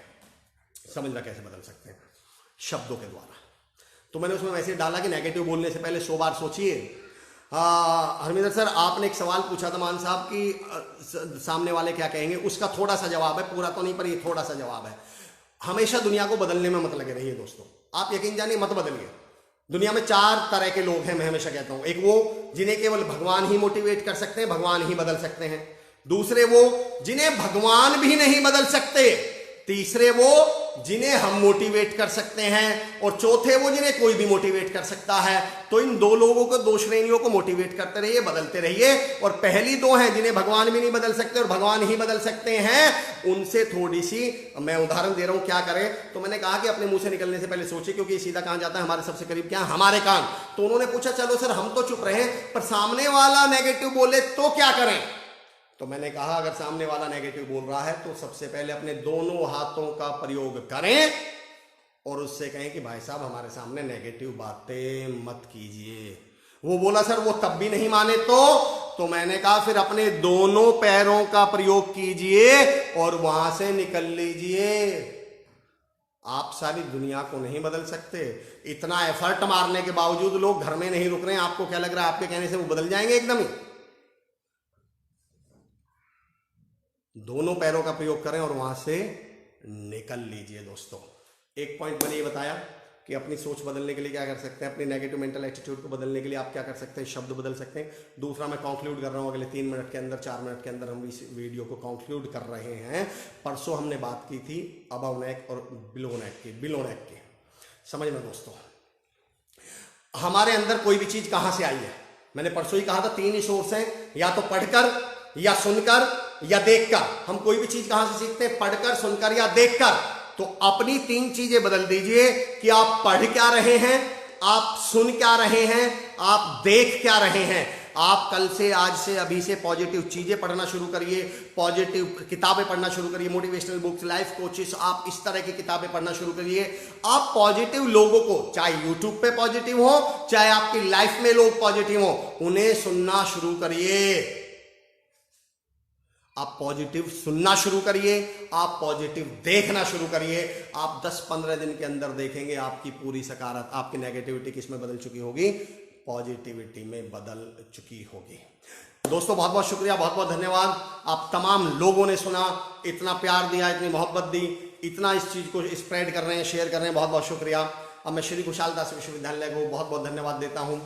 समझना कैसे बदल सकते हैं, शब्दों के द्वारा। तो मैंने उसमें मैसेज डाला कि नेगेटिव बोलने से पहले 100 बार सोचिए। हरमिंदर सर, आपने एक सवाल पूछा था मान साहब कि सामने वाले क्या कहेंगे, उसका थोड़ा सा जवाब है, पूरा तो नहीं पर ये थोड़ा सा जवाब है। हमेशा दुनिया को बदलने में मत लगे रहिए दोस्तों। आप यकीन जानिए, मत बदलिए। दुनिया में 4 तरह के लोग हैं, मैं हमेशा कहता हूं। एक वो जिन्हें केवल भगवान ही मोटिवेट कर सकते हैं, भगवान ही बदल सकते हैं। दूसरे वो जिन्हें भगवान भी नहीं बदल सकते। तीसरे वो जिन्हें हम मोटिवेट कर सकते हैं। और चौथे वो जिन्हें कोई भी मोटिवेट कर सकता है। तो इन 2 लोगों को, 2 श्रेणियों को मोटिवेट करते रहिए, बदलते रहिए। और पहली 2 हैं जिन्हें भगवान भी नहीं बदल सकते और भगवान ही बदल सकते हैं, उनसे थोड़ी सी मैं उदाहरण दे रहा हूं क्या करें। तो मैंने कहा कि अपने मुंह से निकलने से पहले सोचिए, क्योंकि सीधा कहां जाता है, हमारे सबसे करीब क्या, हमारे कान। तो उन्होंने पूछा चलो सर हम तो चुप रहे, पर सामने वाला नेगेटिव बोले तो क्या करें। तो मैंने कहा अगर सामने वाला नेगेटिव बोल रहा है तो सबसे पहले अपने दोनों हाथों का प्रयोग करें और उससे कहें कि भाई साहब हमारे सामने नेगेटिव बातें मत कीजिए। वो बोला सर वो तब भी नहीं माने तो मैंने कहा फिर अपने दोनों पैरों का प्रयोग कीजिए और वहां से निकल लीजिए। आप सारी दुनिया को नहीं बदल सकते। इतना एफर्ट मारने के बावजूद लोग घर में नहीं रुक रहे हैं। आपको क्या लग रहा है आपके कहने से वो बदल जाएंगे एकदम ही? दोनों पैरों का प्रयोग करें और वहां से निकल लीजिए दोस्तों। एक पॉइंट मैंने ये बताया कि अपनी सोच बदलने के लिए क्या कर सकते हैं, अपनी नेगेटिव मेंटल एटीट्यूड को बदलने के लिए आप क्या कर सकते हैं, शब्द बदल सकते हैं। दूसरा मैं कंक्लूड कर रहा हूं, अगले 3 मिनट के अंदर, 4 मिनट के अंदर हम इस वीडियो को कंक्लूड कर रहे हैं। परसों हमने बात की थी अबव नेक और बिलो नेक की। समझ में दोस्तों, हमारे अंदर कोई भी चीज कहां से आई है, मैंने परसों ही कहा था 3 ही सोर्स हैं, या तो पढ़कर या सुनकर या देखकर। हम कोई भी चीज कहां से सीखते हैं, पढ़कर, सुनकर या देखकर। तो अपनी 3 चीजें बदल दीजिए कि आप पढ़ क्या रहे हैं, आप सुन क्या रहे हैं, आप देख क्या रहे हैं। आप कल से, आज से, अभी से पॉजिटिव चीजें पढ़ना शुरू करिए, पॉजिटिव किताबें पढ़ना शुरू करिए, मोटिवेशनल बुक्स, लाइफ कोचेस, आप इस तरह की किताबें पढ़ना शुरू करिए। आप पॉजिटिव लोगों को, चाहे यूट्यूब पे पॉजिटिव हो, चाहे आपकी लाइफ में लोग पॉजिटिव हो, उन्हें सुनना शुरू करिए। आप पॉजिटिव सुनना शुरू करिए, आप पॉजिटिव देखना शुरू करिए। आप 10-15 दिन के अंदर देखेंगे आपकी पूरी सकारात्मक, आपकी नेगेटिविटी किसमें बदल चुकी होगी, पॉजिटिविटी में बदल चुकी होगी। दोस्तों बहुत बहुत शुक्रिया, बहुत बहुत धन्यवाद। आप तमाम लोगों ने सुना, इतना प्यार दिया, इतनी मोहब्बत दी, इतना इस चीज को स्प्रेड कर रहे हैं, शेयर कर रहे हैं, बहुत बहुत शुक्रिया। अब मैं श्री खुशहाल दास विश्वविद्यालय को बहुत बहुत धन्यवाद देता हूं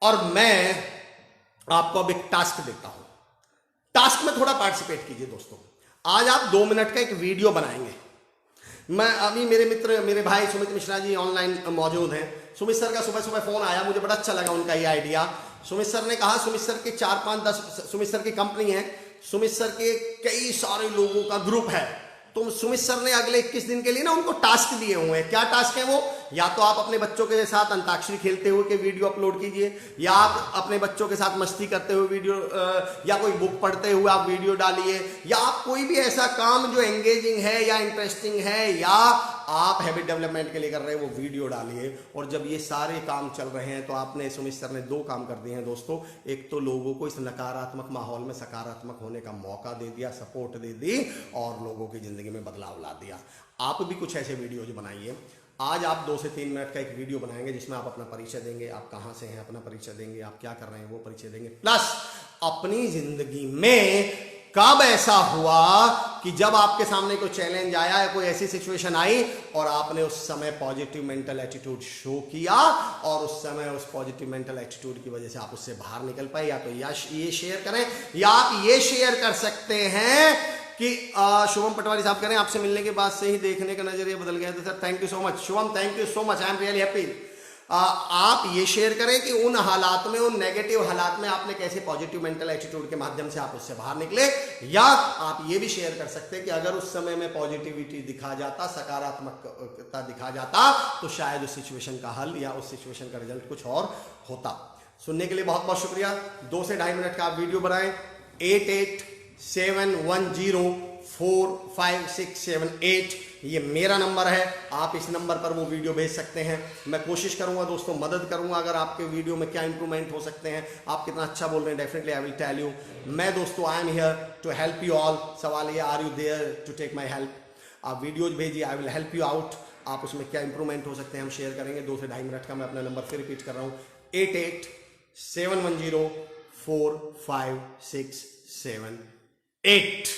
और मैं आपको अब एक टास्क देता हूं। टास्क में थोड़ा पार्टिसिपेट कीजिए दोस्तों। आज आप 2 मिनट का एक वीडियो बनाएंगे। मैं अभी मेरे मित्र, मेरे भाई सुमित मिश्रा जी ऑनलाइन मौजूद हैं। सुमित सर का सुबह सुबह फोन आया, मुझे बड़ा अच्छा लगा उनका ये आइडिया। सुमित सर ने कहा, सुमित सर के 4-5-10 सुमित सर की कंपनी है, सुमित सर के कई सारे लोगों का ग्रुप है। तो सुमित सर ने अगले 21 दिन के लिए ना उनको टास्क दिए हुए हैं। क्या टास्क है वो? या तो आप अपने बच्चों के साथ अंताक्षरी खेलते हुए के वीडियो अपलोड कीजिए, या आप अपने बच्चों के साथ मस्ती करते हुए वीडियो, या कोई बुक पढ़ते हुए आप वीडियो डालिए, या आप कोई भी ऐसा काम जो एंगेजिंग है या इंटरेस्टिंग है या आप हैबिट डेवलपमेंट के लिए कर रहे हैं वो वीडियो डालिए। और जब ये सारे काम चल रहे हैं तो आपने, सुमित सर ने 2 काम कर दिए हैं दोस्तों। एक तो लोगों को इस नकारात्मक माहौल में सकारात्मक होने का मौका दे दिया, सपोर्ट दे दी और लोगों की जिंदगी में बदलाव ला दिया। आप भी कुछ ऐसे वीडियोज बनाइए। आज आप 2 से 3 मिनट का एक वीडियो बनाएंगे जिसमें आप अपना परिचय देंगे, आप कहां से हैं अपना परिचय देंगे, आप क्या कर रहे हैं वो परिचय देंगे, प्लस अपनी जिंदगी में कब ऐसा हुआ कि जब आपके सामने कोई चैलेंज आया या कोई ऐसी सिचुएशन आई और आपने उस समय पॉजिटिव मेंटल एटीट्यूड शो किया और उस समय उस पॉजिटिव मेंटल एटीट्यूड की वजह से आप उससे बाहर निकल पाए। या तो ये शेयर करें, या आप ये शेयर कर सकते हैं कि शुभम पटवारी साहब कह रहे हैं आपसे मिलने के बाद से ही देखने का नजरिया बदल गया। तो sir thank you so much Shubham, thank you so much, I am really happy. आप ये शेयर करें कि उन हालात में, उन नेगेटिव हालात में आपने कैसे पॉजिटिव मेंटल एटीट्यूड के माध्यम से आप उससे बाहर निकले। या आप ये भी शेयर कर सकते हैं कि अगर उस समय में पॉजिटिविटी दिखा जाता, सकारात्मकता दिखा जाता, तो शायद उस सिचुएशन का हल या उस सिचुएशन का रिजल्ट कुछ और होता। सुनने के लिए बहुत बहुत शुक्रिया। 2 से 2.5 मिनट का आप वीडियो बनाएं। 887104 45678। ये मेरा नंबर है, आप इस नंबर पर वो वीडियो भेज सकते हैं। मैं कोशिश करूंगा दोस्तों, मदद करूंगा अगर आपके वीडियो में क्या इंप्रूवमेंट हो सकते हैं, आप कितना अच्छा बोल रहे हैं, definitely I will tell you. मैं दोस्तों I am here to help you all. सवाल ये, are you there to take my help? आप वीडियोज भेजिए, I will help you out. आप उसमें क्या इंप्रूवमेंट हो सकते हैं हम शेयर करेंगे। 2 से 2.5 मिनट का मैं अपना नंबर फिर रिपीट कर रहा हूँ, 8871045678।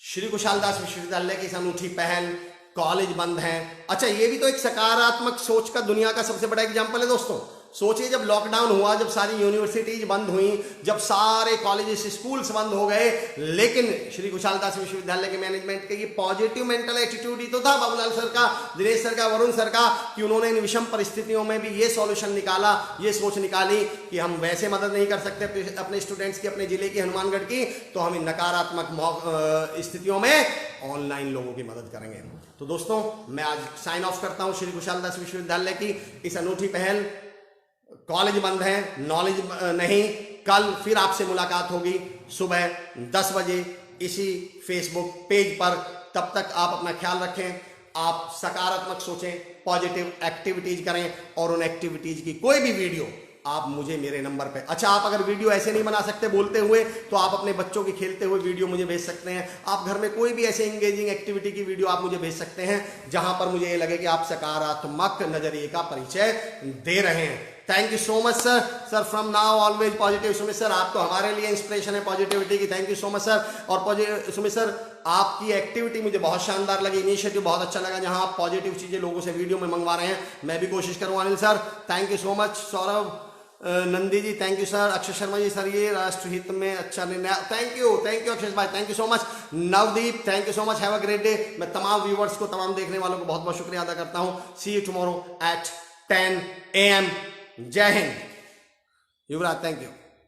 श्री कुशालदास विश्वविद्यालय की इस अनूठी पहल, कॉलेज बंद हैं। अच्छा, ये भी तो एक सकारात्मक सोच का दुनिया का सबसे बड़ा एग्जाम्पल है दोस्तों। सोचिए, जब लॉकडाउन हुआ, जब सारी यूनिवर्सिटीज बंद हुई, जब सारे कॉलेजेस स्कूल्स बंद हो गए, लेकिन श्री कुशालदास विश्वविद्यालय के मैनेजमेंट के ये पॉजिटिव मेंटल एटीट्यूड ही तो था बाबूलाल सर का, दिनेश सर का, वरुण सर का, कि उन्होंने इन विषम परिस्थितियों में भी ये सॉल्यूशन निकाला, ये सोच निकाली कि हम वैसे मदद नहीं कर सकते अपने स्टूडेंट्स की, अपने जिले की, हनुमानगढ़ की, तो हम इन नकारात्मक स्थितियों में ऑनलाइन लोगों की मदद करेंगे। तो दोस्तों, मैं आज साइन ऑफ करता हूं श्री कुशालदास विश्वविद्यालय की इस अनूठी पहल। कॉलेज बंद है, नॉलेज नहीं। कल फिर आपसे मुलाकात होगी सुबह 10 बजे इसी फेसबुक पेज पर। तब तक आप अपना ख्याल रखें, आप सकारात्मक सोचें, पॉजिटिव एक्टिविटीज करें, और उन एक्टिविटीज की कोई भी वीडियो आप मुझे मेरे नंबर पे, अच्छा आप अगर वीडियो ऐसे नहीं बना सकते बोलते हुए, तो आप अपने बच्चों की खेलते हुए वीडियो मुझे भेज सकते हैं। आप घर में कोई भी ऐसे इंगेजिंग एक्टिविटी की वीडियो आप मुझे भेज सकते हैं जहां पर मुझे ये लगे कि आप सकारात्मक नजरिए का परिचय दे रहे हैं। Thank you so much sir. Sir from now always positive. Sumit sir, आप तो हमारे लिए इंस्पिरेशन है पॉजिटिविटी की। Thank you so much sir. और सुमित सर, आपकी एक्टिविटी मुझे बहुत शानदार लगी, इनिशिएटिव बहुत अच्छा लगा, जहां आप पॉजिटिव चीजें लोगों से वीडियो में मंगवा रहे हैं। मैं भी कोशिश करूंगा। Anil sir, thank you so much. Saurabh Nandi ji, thank you sir. Akshay Sharma ji, sir ये राष्ट्रहित में अच्छा निर्णय। थैंक यू अक्षय भाई, thank you so much. Navdeep, thank you so much. Have a great day. मैं तमाम व्यूवर्स को, तमाम देखने वालों को बहुत बहुत शुक्रिया अदा करता हूं। सी यू टुमारो एट 10 AM। जय हिंद। युवराज, थैंक यू।